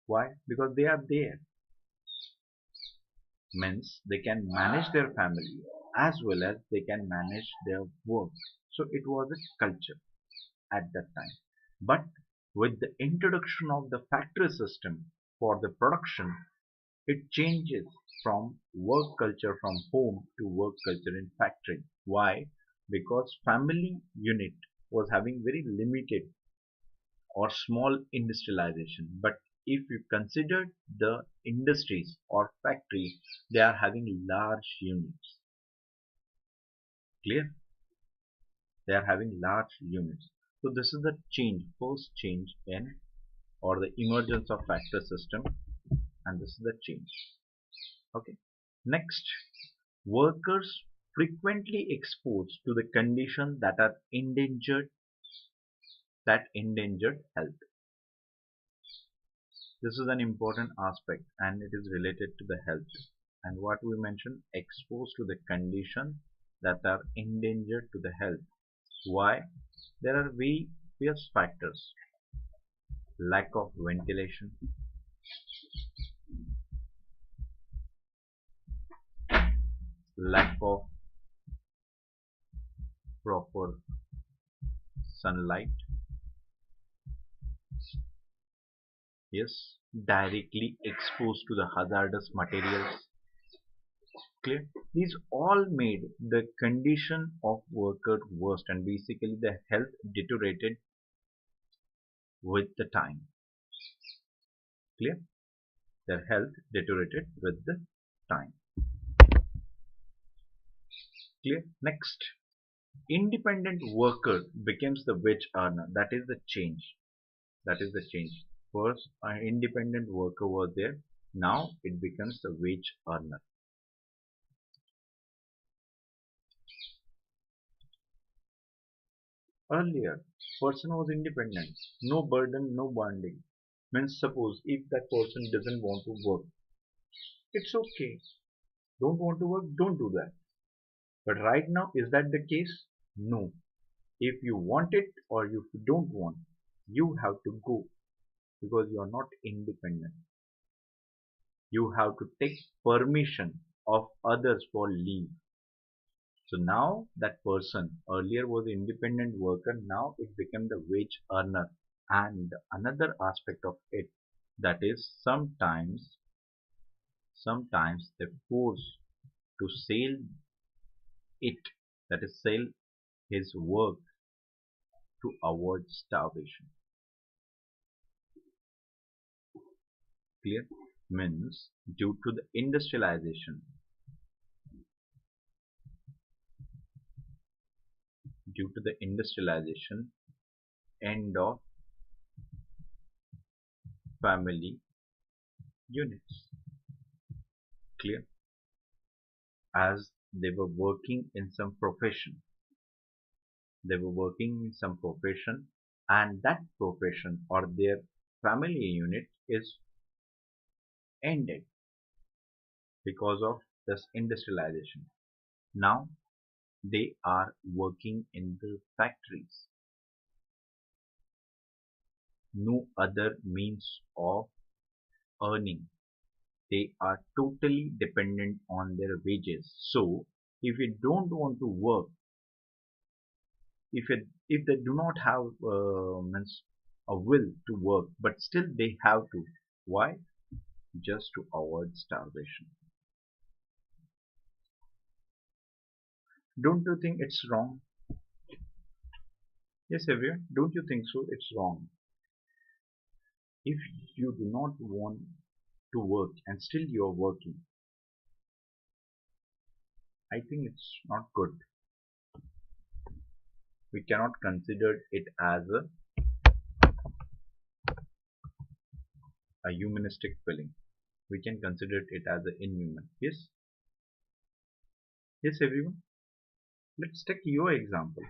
A: Why? Because they are there. Means they can manage their family as well as they can manage their work. So it was a culture at that time. But with the introduction of the factory system for the production, it changes from work culture from home to work culture in factory. Why? Because family unit was having very limited or small industrialization. But if you consider the industries or factories, they are having large units. Clear? They are having large units. So this is the change, first change in or the emergence of factory system, and this is the change. Okay. Next, workers frequently exposed to the conditions that endangered health. This is an important aspect and it is related to the health. And what we mentioned, exposed to the conditions that are endangered to the health. Why? There are various factors. Lack of ventilation, lack of proper sunlight, yes, directly exposed to the hazardous materials. Clear? These all made the condition of worker worse and basically the health deteriorated with the time. Clear? Their health deteriorated with the time. Clear? Next, independent worker becomes the wage earner. That is the change. That is the change. First, an independent worker was there. Now it becomes the wage earner. Earlier, person was independent. No burden, no bonding. Means suppose if that person doesn't want to work, it's okay. Don't want to work, don't do that. But right now, is that the case? No. If you want it or if you don't want, you have to go because you are not independent. You have to take permission of others for leave. So now that person earlier was independent worker, now it became the wage earner. And another aspect of it, that is sometimes they force to sell it, that is sell his work to avoid starvation. Clear? Means due to the industrialization, end of family units. Clear? As They were working in some profession. They were working in some profession, and that profession or their family unit is ended because of this industrialization. Now they are working in the factories. No other means of earning. They are totally dependent on their wages. So if you don't want to work, if they do not have means a will to work, but still they have to. Why? Just to avoid starvation. Don't you think it's wrong? Yes, everyone. Don't you think so? It's wrong. If you do not want to work and still you are working, I think it's not good. We cannot consider it as a humanistic feeling. We can consider it as an inhuman. Yes? Yes, everyone. Let's take your example.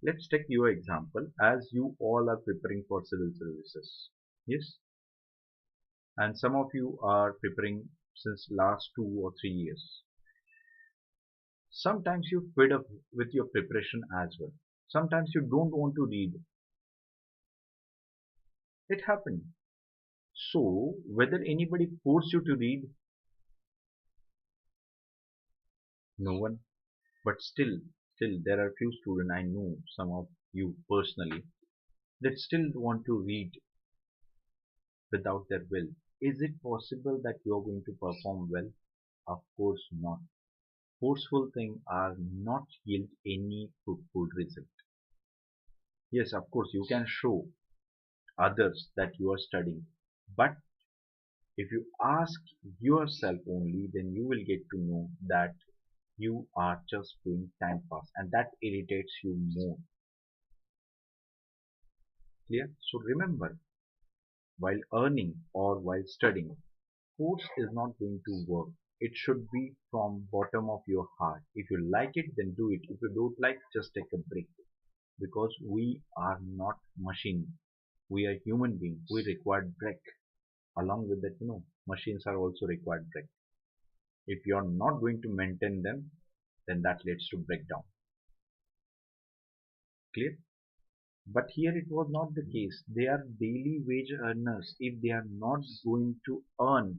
A: Let's take your example as you all are preparing for civil services. Yes? And some of you are preparing since last 2 or 3 years. Sometimes you fed up with your preparation as well. Sometimes you don't want to read. It happened. So whether anybody forced you to read, no one. But still there are few students, I know some of you personally, that still want to read without their will. Is it possible that you are going to perform well? Of course not. Forceful things are not yield any fruitful result. Yes, of course you can show others that you are studying, but if you ask yourself only, then you will get to know that you are just doing time pass, and that irritates you more. Clear? So remember, while earning or while studying, force is not going to work. It should be from bottom of your heart. If you like it, then do it. If you don't like, just take a break. Because we are not machine. We are human beings. We require break. Along with that, machines are also required break. If you are not going to maintain them, then that leads to breakdown. Clear? But here it was not the case. They are daily wage earners. If they are not going to earn,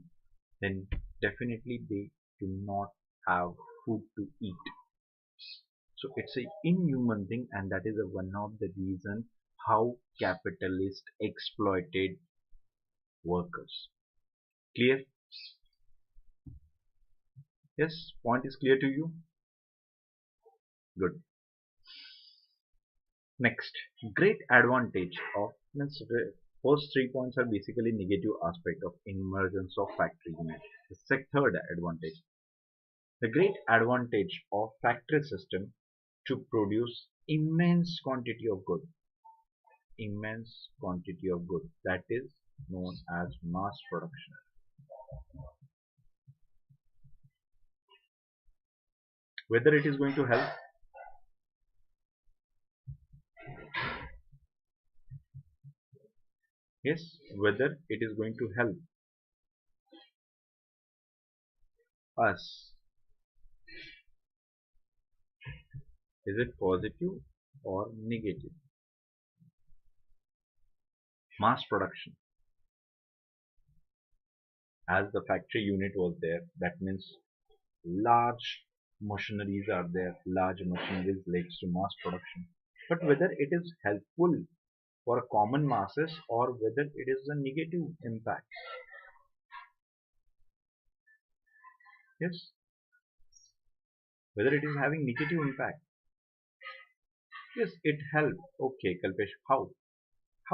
A: then definitely they do not have food to eat. So it's a inhuman thing, and that is one of the reason how capitalists exploited workers. Clear? Yes, point is clear to you? Good. Next, great advantage of means first 3 points are basically negative aspect of emergence of factory unit. The third advantage, the great advantage of factory system to produce immense quantity of good, that is known as mass production. Whether it is going to help, yes, whether it is going to help us, is it positive or negative? Mass production, as the factory unit was there, that means large machineries are there. Large machineries leads to mass production. But whether it is helpful for common masses or whether it is a negative impact, yes, whether it is having negative impact, yes, it helped. Okay, Kalpesh, how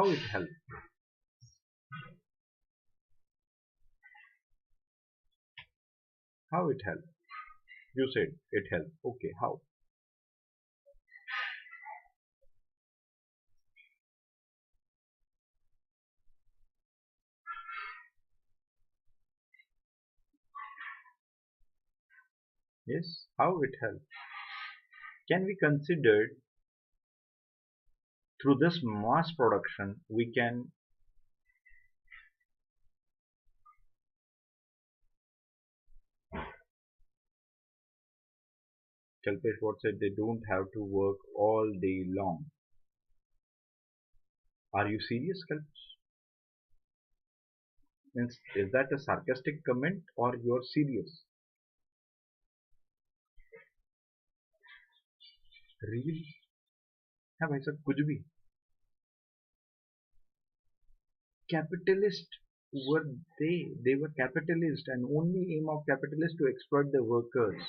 A: it helped? How it helped? You said it helped. Okay, how? Yes, how it helps? Can we consider through this mass production we can Kalpesh what said they don't have to work all day long. Are you serious, Kalpesh? Means, is that a sarcastic comment or you're serious? Really? हाँ भाई साहब कुछ भी capitalist were they were capitalist and only aim of capitalists to exploit the workers.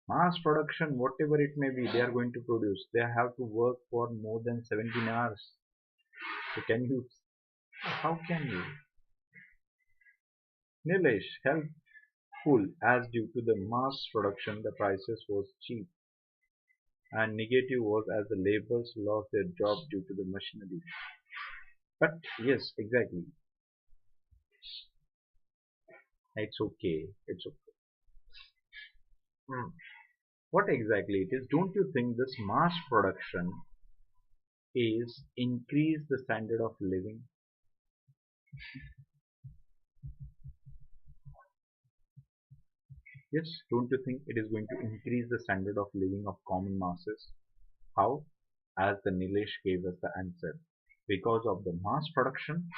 A: Mass production, whatever it may be, they are going to produce. They have to work for more than 17 hours. So can you, how can you? Nilesh, helpful as due to the mass production the prices was cheap and negative was as the laborers lost their job due to the machinery. But yes, exactly. It's okay. It's okay. Hmm. What exactly it is? Don't you think this mass production is increase the standard of living? Yes, don't you think it is going to increase the standard of living of common masses? How? As the Nilesh gave us the answer. Because of the mass production,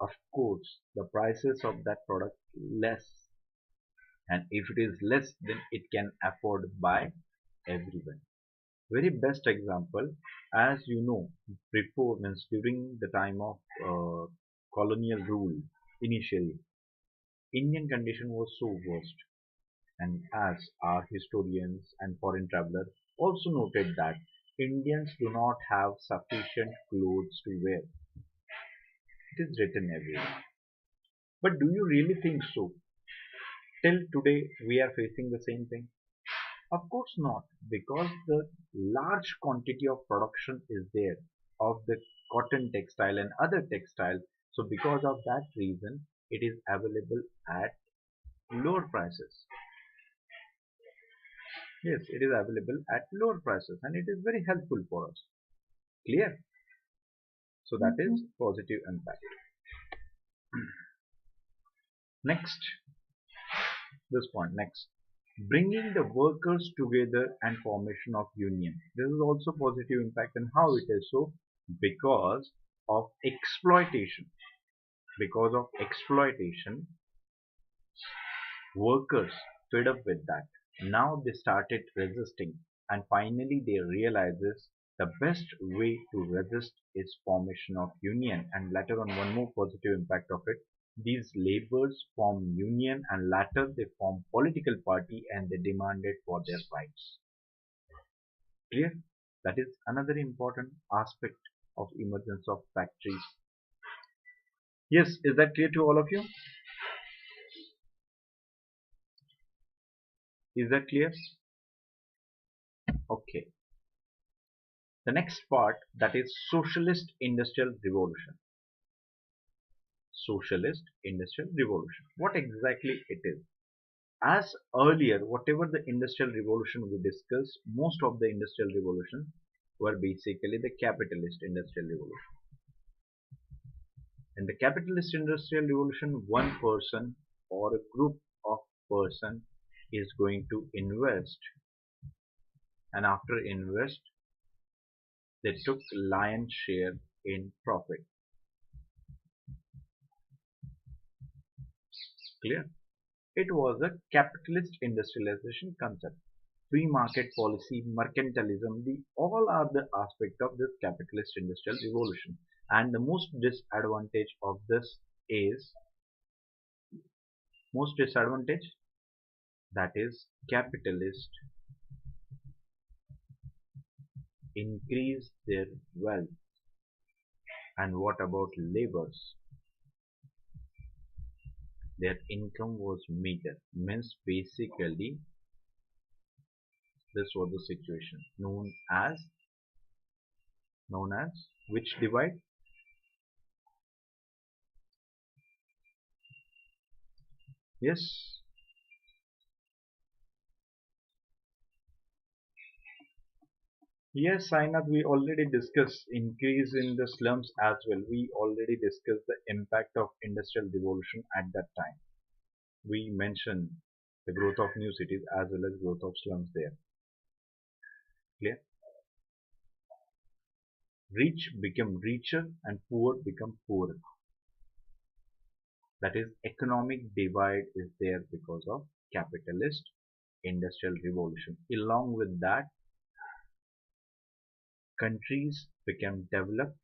A: of course, the prices of that product less. And if it is less, then it can afford by everyone. Very best example, as you know, before means during the time of colonial rule, initially, Indian condition was so worst. And as our historians and foreign travelers also noted that Indians do not have sufficient clothes to wear. It is written everywhere. But do you really think so? Till today, we are facing the same thing. Of course not, because the large quantity of production is there of the cotton textile and other textile. So because of that reason, it is available at lower prices. Yes, it is available at lower prices and it is very helpful for us. Clear? So that is positive impact. Next, this point next. Bringing the workers together and formation of union. This is also positive impact and how it is so? Because of exploitation. Because of exploitation, workers fed up with that. Now they started resisting and finally they realizes the best way to resist is formation of union and later on one more positive impact of it. These laborers form union and later they form political party and they demanded for their rights. Clear? That is another important aspect of emergence of factories. Yes, is that clear to all of you? Is that clear? Okay. The next part that is socialist industrial revolution. Socialist industrial revolution. What exactly it is? As earlier, whatever the industrial revolution we discussed, most of the industrial revolution were basically the capitalist industrial revolution. In the capitalist industrial revolution, one person or a group of person is going to invest and after invest they took lion's share in profit. Clear? It was a capitalist industrialization concept. Free market policy, mercantilism, the all are the aspect of this capitalist industrial revolution. And the most disadvantage of this is most disadvantage that is capitalist increase their wealth. And what about laborers? Their income was meager. Means basically this was the situation known as which divide? Yes, Yes, Sainath, we already discussed increase in the slums as well. We already discussed the impact of industrial revolution at that time. We mentioned the growth of new cities as well as growth of slums there. Clear? Rich become richer and poor become poorer. That is, economic divide is there because of capitalist industrial revolution. Along with that, countries became developed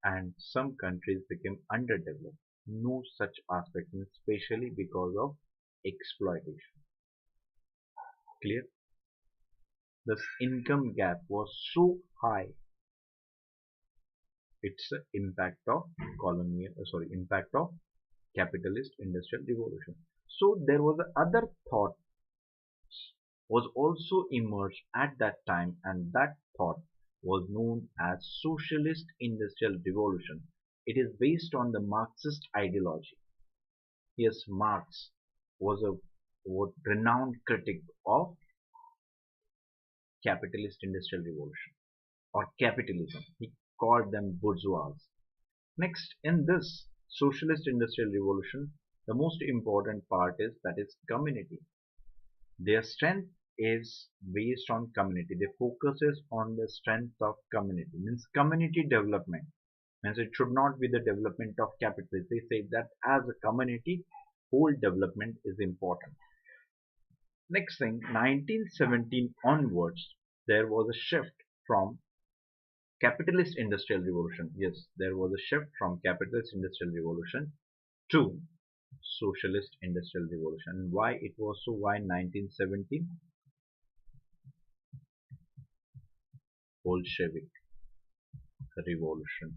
A: and some countries became underdeveloped. No such aspect, especially because of exploitation. Clear? This income gap was so high. It's the impact of impact of capitalist industrial revolution. So there was other thought was also emerged at that time, and that thought was known as socialist industrial revolution. It is based on the Marxist ideology. Yes, Marx was renowned critic of capitalist industrial revolution or capitalism. He called them bourgeois. Next, in this socialist industrial revolution, the most important part is that is community. Their strength is based on community. They focuses on the strength of community. Means community development. Means it should not be the development of capitalists. They say that as a community, whole development is important. Next thing, 1917 onwards, there was a shift from capitalist industrial revolution. Yes, there was a shift from capitalist industrial revolution to socialist industrial revolution. Why it was so? Why 1917? Bolshevik revolution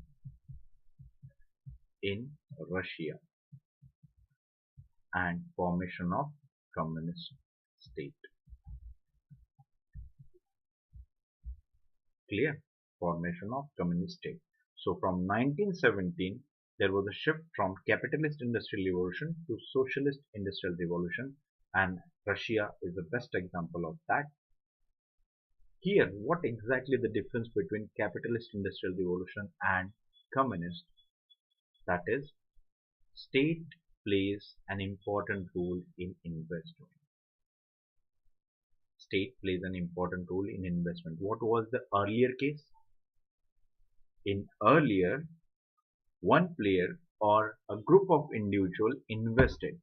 A: in Russia and formation of communist state. Clear? Formation of communist state. So from 1917 there was a shift from capitalist industrial revolution to socialist industrial revolution, and Russia is the best example of that. Here, what exactly the difference between capitalist industrial revolution and communist? That is, state plays an important role in investment. State plays an important role in investment. What was the earlier case? In earlier, one player or a group of individuals invested.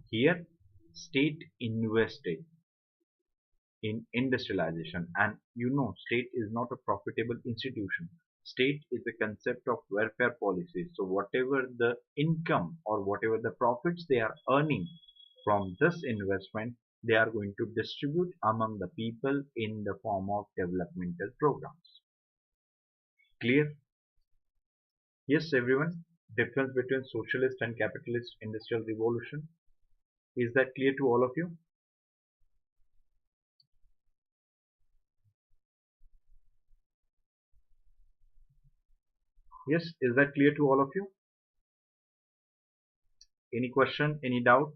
A: Here, state invested in industrialization, and state is not a profitable institution. State is a concept of welfare policies. So whatever the income or whatever the profits they are earning from this investment, they are going to distribute among the people in the form of developmental programs. Clear? Yes, everyone. Difference between socialist and capitalist industrial revolution. Is that clear to all of you? Yes, is that clear to all of you? Any question, any doubt?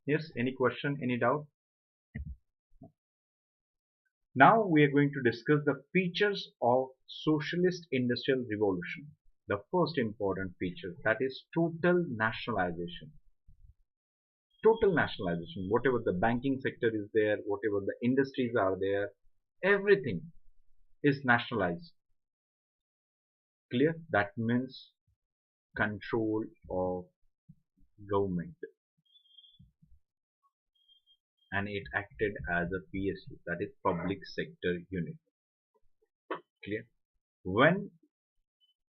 A: Yes, any question, any doubt? Now we are going to discuss the features of socialist industrial revolution. The first important feature, that is total nationalization. Total nationalization, whatever the banking sector is there, whatever the industries are there, everything is nationalized. Clear? That means control of government, and it acted as a PSU, that is public sector unit. Clear? When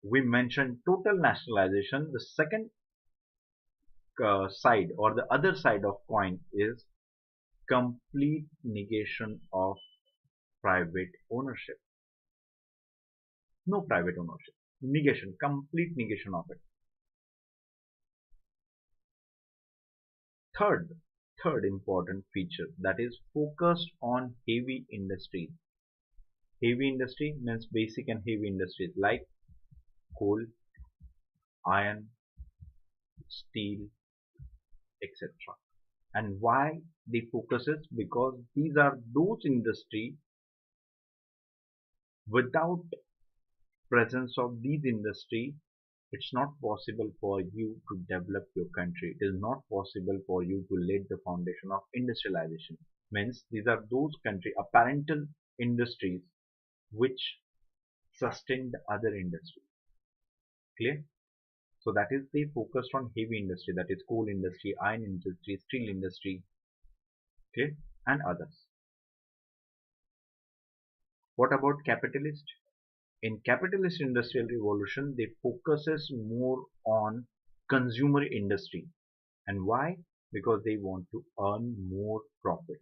A: we mention total nationalization, the second side or the other side of coin is complete negation of private ownership. No private ownership. Negation, complete negation of it. Third important feature, that is focused on heavy industries. Heavy industry means basic and heavy industries like coal, iron, steel, etc. And why they focuses? Because these are those industry, without presence of these industry, it's not possible for you to develop your country. It is not possible for you to lay the foundation of industrialization. Means these are those country apparental industries which sustain the other industry. Clear? So that is they focused on heavy industry, that is coal industry, iron industry, steel industry, clear, and others. What about capitalist? In capitalist industrial revolution, they focuses more on consumer industry. And why? Because they want to earn more profit.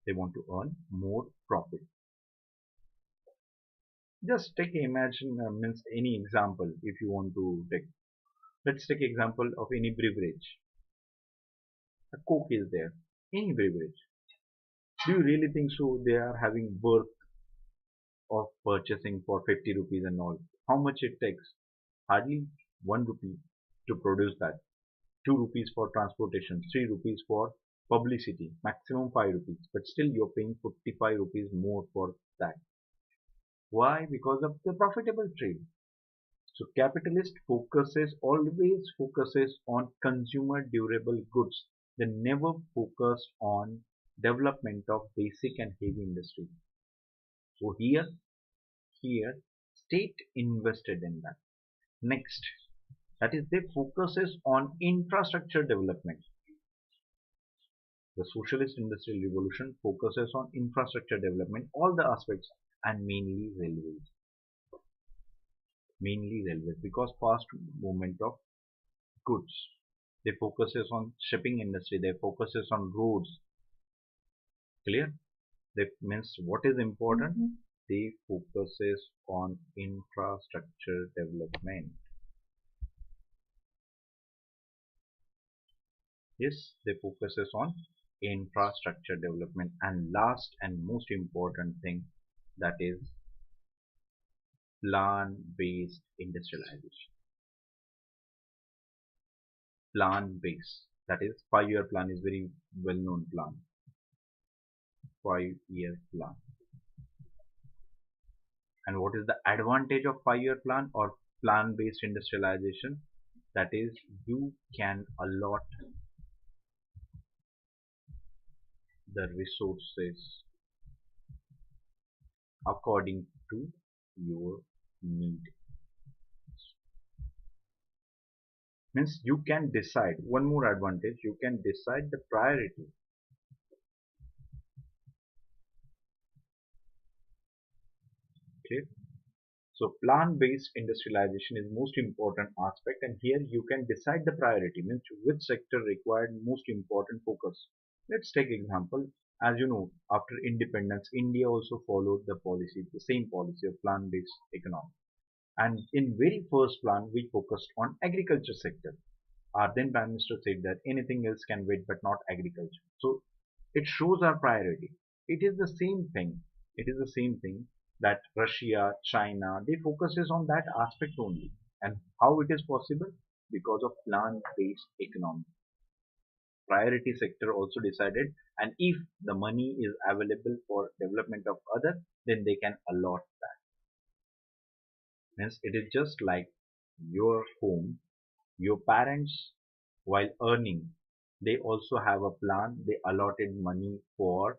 A: They want to earn more profit. Just take imagine means any example if you want to take. Let's take example of any beverage. A Coke is there. Any beverage. Do you really think so? They are having worth of purchasing for 50 rupees and all. How much it takes? Hardly 1 rupee to produce that. 2 rupees for transportation, 3 rupees for publicity, maximum 5 rupees. But still you're paying 45 rupees more for that. Why? Because of the profitable trade. So capitalist focuses always focuses on consumer durable goods. They never focus on development of basic and heavy industry. So here state invested in that. Next, that is they focuses on infrastructure development. The socialist industrial revolution focuses on infrastructure development, all the aspects, and mainly railways, because fast movement of goods. They focuses on shipping industry. They focuses on roads. Clear? That means what is important? They focuses on infrastructure development. Yes, they focuses on infrastructure development. And last and most important thing, that is plan-based industrialization. Plan-based, that is 5-year plan is very well-known plan. 5-year plan. And what is the advantage of 5-year plan or plan-based industrialization? That is you can allot the resources according to your need. Means you can decide, one more advantage, you can decide the priority. Okay. So plan-based industrialization is most important aspect, and here you can decide the priority, means which sector required most important focus. Let's take example. As you know, after independence, India also followed the same policy of plan-based economy. And in very first plan, we focused on agriculture sector. Our then Prime Minister said that anything else can wait, but not agriculture. So it shows our priority. It is the same thing. It is the same thing that Russia, China, they focuses on that aspect only. And how it is possible? Because of plant-based economy. Priority sector also decided, and if the money is available for development of other, then they can allot that. Means it is just like your home, your parents while earning, they also have a plan, they allotted money for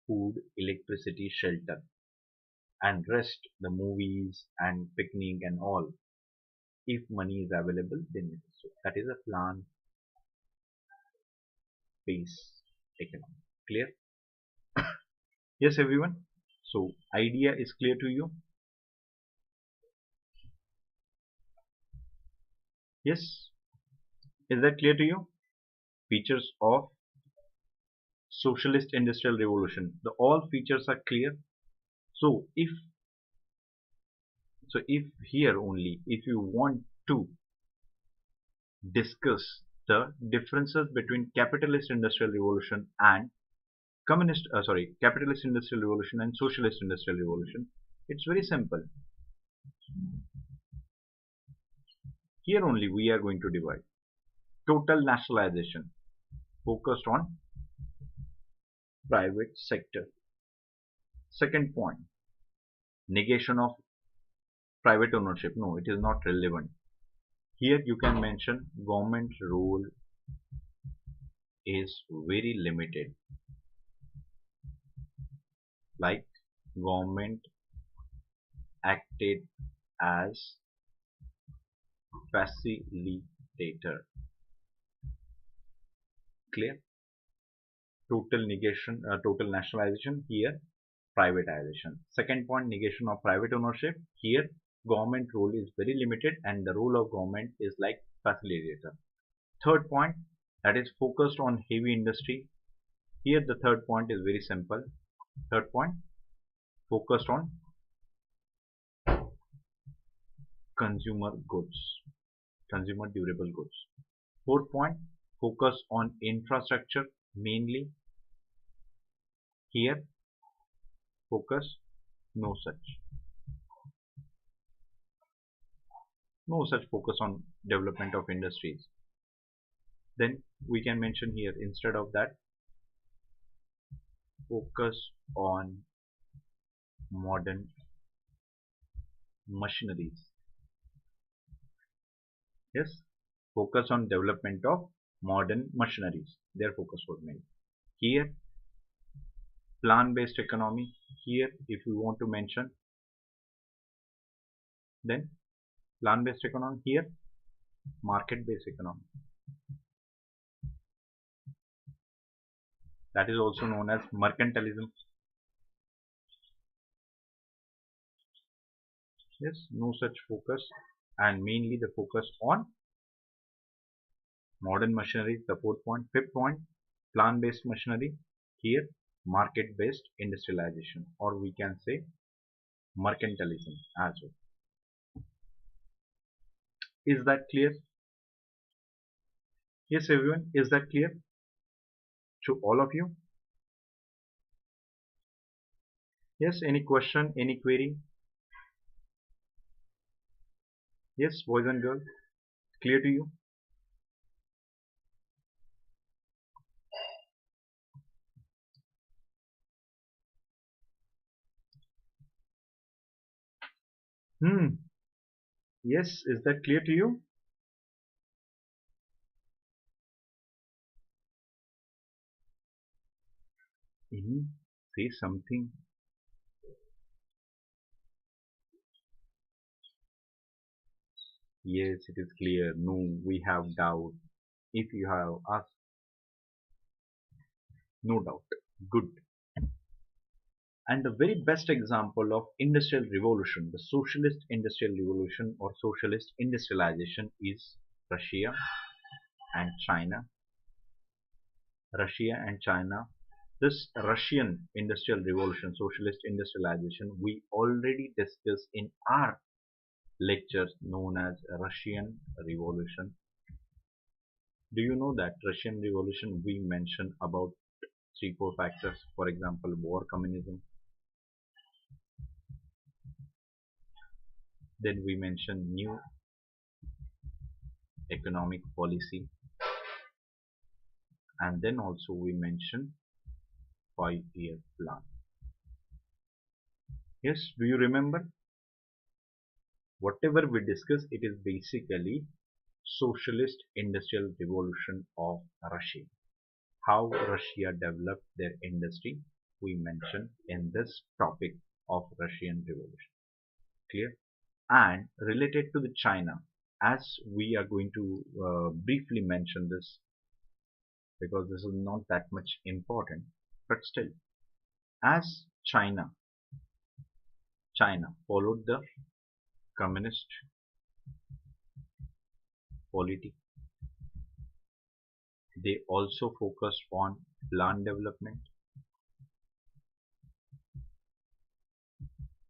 A: food, electricity, shelter, and rest the movies and picnic and all. If money is available, then it is so. That is a plan based economy. Clear? Yes, everyone. So idea is clear to you? Yes. Is that clear to you? Features of socialist industrial revolution. The all features are clear. So if here only, if you want to discuss the differences between capitalist industrial revolution and capitalist industrial revolution and socialist industrial revolution, it's very simple. Here only we are going to divide total nationalization. focused on private sector. Second point, negation of private ownership. No, it is not relevant. Here you can mention government role is very limited, like government acted as facilitator. Clear? Total negation, total nationalization. Here privatization. Second point, negation of private ownership. Here government role is very limited and the role of government is like facilitator. Third point, that is focused on heavy industry. Here the third point is very simple. Third point, focused on consumer goods, consumer durable goods. Fourth point, focus on infrastructure mainly. Here focus, no such focus on development of industries. Then we can mention here instead of that, focus on modern machineries. Yes, focus on development of modern machineries. Their focus was made. Here plant-based economy. Here if you want to mention, then plant-based economy. Here market-based economy. That is also known as mercantilism. Yes, no such focus, and mainly the focus on modern machinery. The fourth point. Fifth point, plant-based machinery. Here market-based industrialization, or we can say mercantilism as well. Is that clear? Yes, everyone, is that clear to all of you? Yes, any question, any query? Yes, boys and girls, clear to you? Yes, is that clear to you? Say something. Yes, it is clear. No, we have doubt. If you have asked, no doubt. Good. And the very best example of industrial revolution, the socialist industrial revolution or socialist industrialization, is Russia and China. Russia and China. This Russian industrial revolution, socialist industrialization, we already discussed in our lectures known as Russian Revolution. Do you know that Russian Revolution we mentioned about 3-4 factors? For example, war, communism. Then we mentioned new economic policy, and then also we mentioned 5-year plan. Yes, do you remember? Whatever we discuss, it is basically socialist industrial revolution of Russia. How Russia developed their industry, we mentioned in this topic of Russian revolution. Clear? And related to the China, as we are going to briefly mention this because this is not that much important, but still, as China followed the communist polity, they also focused on land development.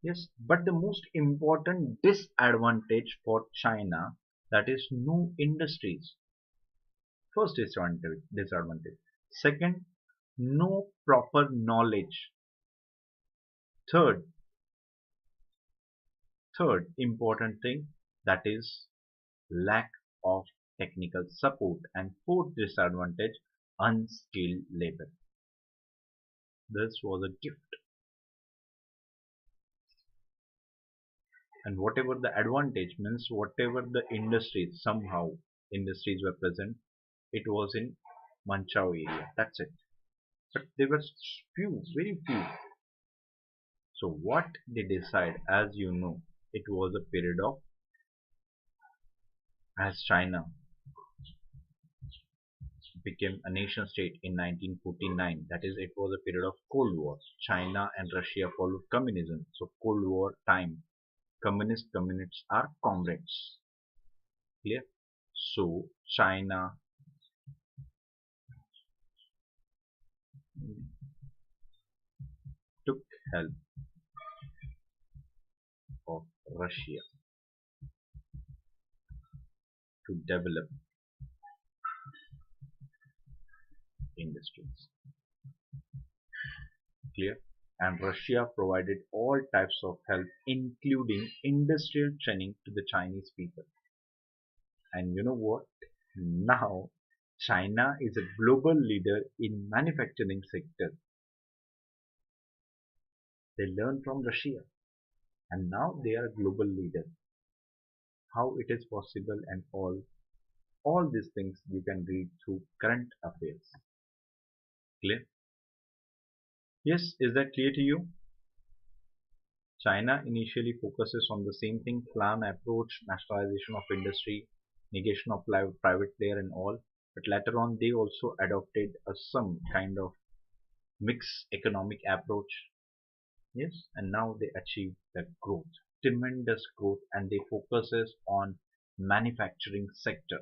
A: Yes, but the most important disadvantage for China, that is no industries. First disadvantage. Second, no proper knowledge. Third, third important thing, that is lack of technical support. And fourth disadvantage, unskilled labor. This was a gift. And whatever the advantage means, whatever the industries, somehow industries were present, it was in Manchao area. That's it. But there were few, very few. So what they decide, as you know, it was a period of, as China became a nation state in 1949, that is, it was a period of Cold War. China and Russia followed communism. So Cold War time, communists are comrades. Clear? So China took help of Russia to develop industries. Clear? And Russia provided all types of help, including industrial training to the Chinese people. And you know what? Now China is a global leader in manufacturing sector. They learned from Russia and now they are a global leader. How it is possible and all these things you can read through current affairs. Clear? Yes, is that clear to you? China initially focuses on the same thing, plan, approach, nationalization of industry, negation of private player and all. But later on they also adopted some kind of mixed economic approach. Yes, and now they achieve that growth, tremendous growth, and they focuses on manufacturing sector.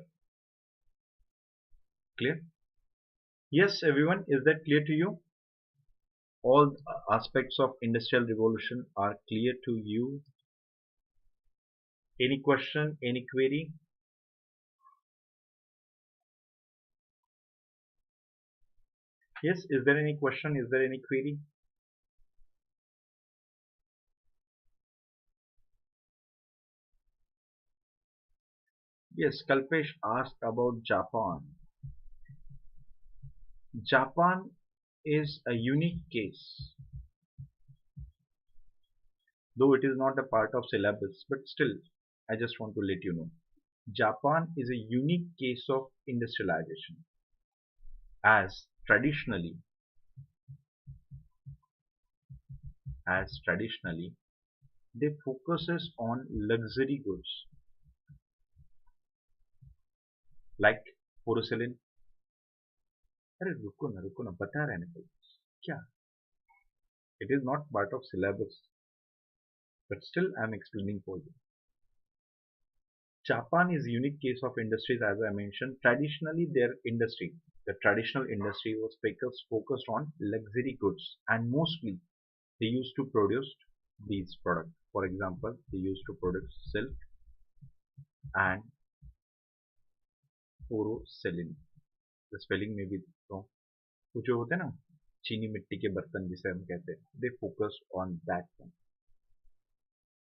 A: Clear? Yes, everyone, is that clear to you? All aspects of industrial revolution are clear to you? Any question, any query? Yes, is there any question? Is there any query? Yes, Kalpesh asked about Japan. Japan is a unique case, though it is not a part of syllabus, but still, I just want to let you know. Japan is a unique case of industrialization, as traditionally, as traditionally, they focuses on luxury goods like porcelain. अरे रुको ना बता रहे हैं क्या? It is not part of syllabus, but still I am explaining for you. Japan is a unique case of industries, as I mentioned. Traditionally, their industry, the traditional industry, was focused on luxury goods, and mostly they used to produce these products. For example, they used to produce silk and porcelain. The spelling may be wrong. तो जो होते हैं ना चीनी मिट्टी के बर्तन जिसे हम कहते हैं, they focused on that one.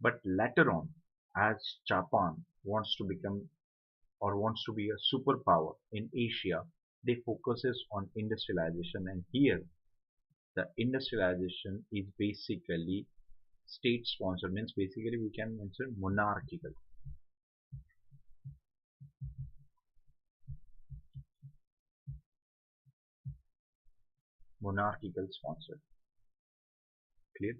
A: But later on, as Japan wants to become or wants to be a superpower in Asia, they focuses on industrialization, and here the industrialization is basically state sponsored, means basically we can mention monarchical. Monarchical sponsored. Clear?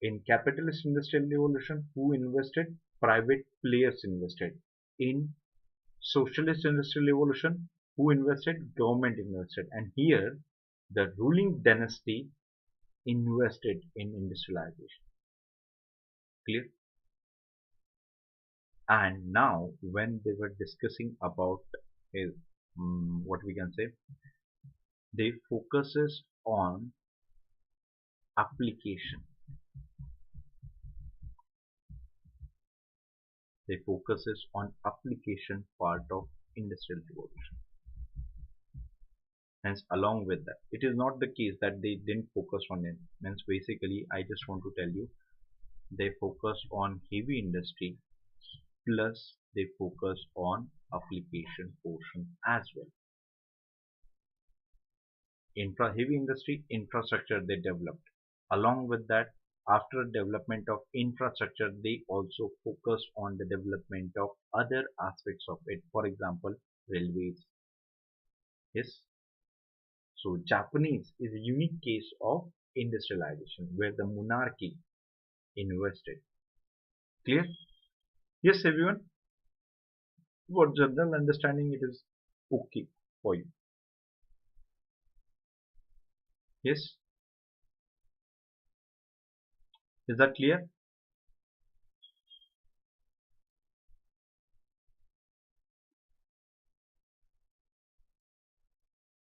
A: In capitalist industrial revolution, who invested? Private players invested. In socialist industrial revolution, who invested? Government invested. And here the ruling dynasty invested in industrialization. Clear? And now when they were discussing about his what we can say, they focuses on application. They focuses on application part of industrial revolution. Hence, along with that, it is not the case that they didn't focus on it. Means basically, I just want to tell you, they focus on heavy industry plus they focus on application portion as well. heavy industry infrastructure they developed. Along with that, after development of infrastructure, they also focused on the development of other aspects of it. For example, railways. Yes. So Japanese is a unique case of industrialization where the monarchy invested. Clear? Yes, everyone. For general understanding, it is okay for you. Yes. Is that clear?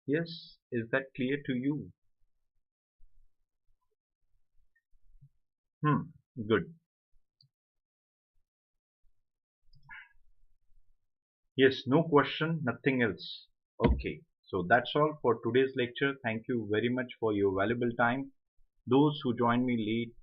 A: Yes. Is that clear to you? Hmm. Good. Yes, no question, nothing else. Okay, so that's all for today's lecture. Thank you very much for your valuable time. Those who joined me late,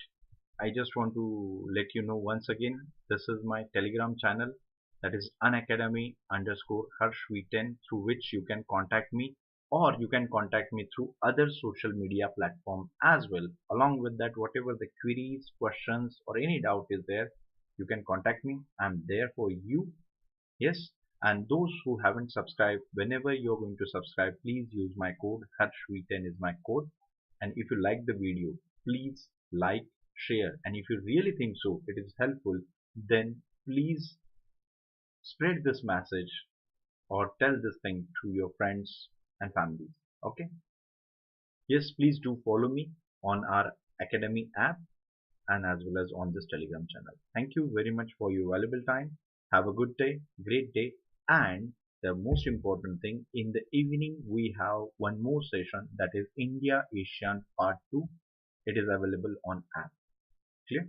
A: I just want to let you know once again, this is my Telegram channel, that is Unacademy underscore Harshvardhan, through which you can contact me, or you can contact me through other social media platform as well. Along with that, whatever the queries, questions, or any doubt is there, you can contact me. I'm there for you. Yes, and those who haven't subscribed, whenever you're going to subscribe, please use my code. Harshvardhan is my code. And if you like the video, please like, share. And if you really think so, it is helpful, then please spread this message or tell this thing to your friends and families. Okay? Yes, please do follow me on our Academy app and as well as on this Telegram channel. Thank you very much for your valuable time. Have a good day, great day, and the most important thing, in the evening we have one more session, that is India Asian Part 2. It is available on app. Clear?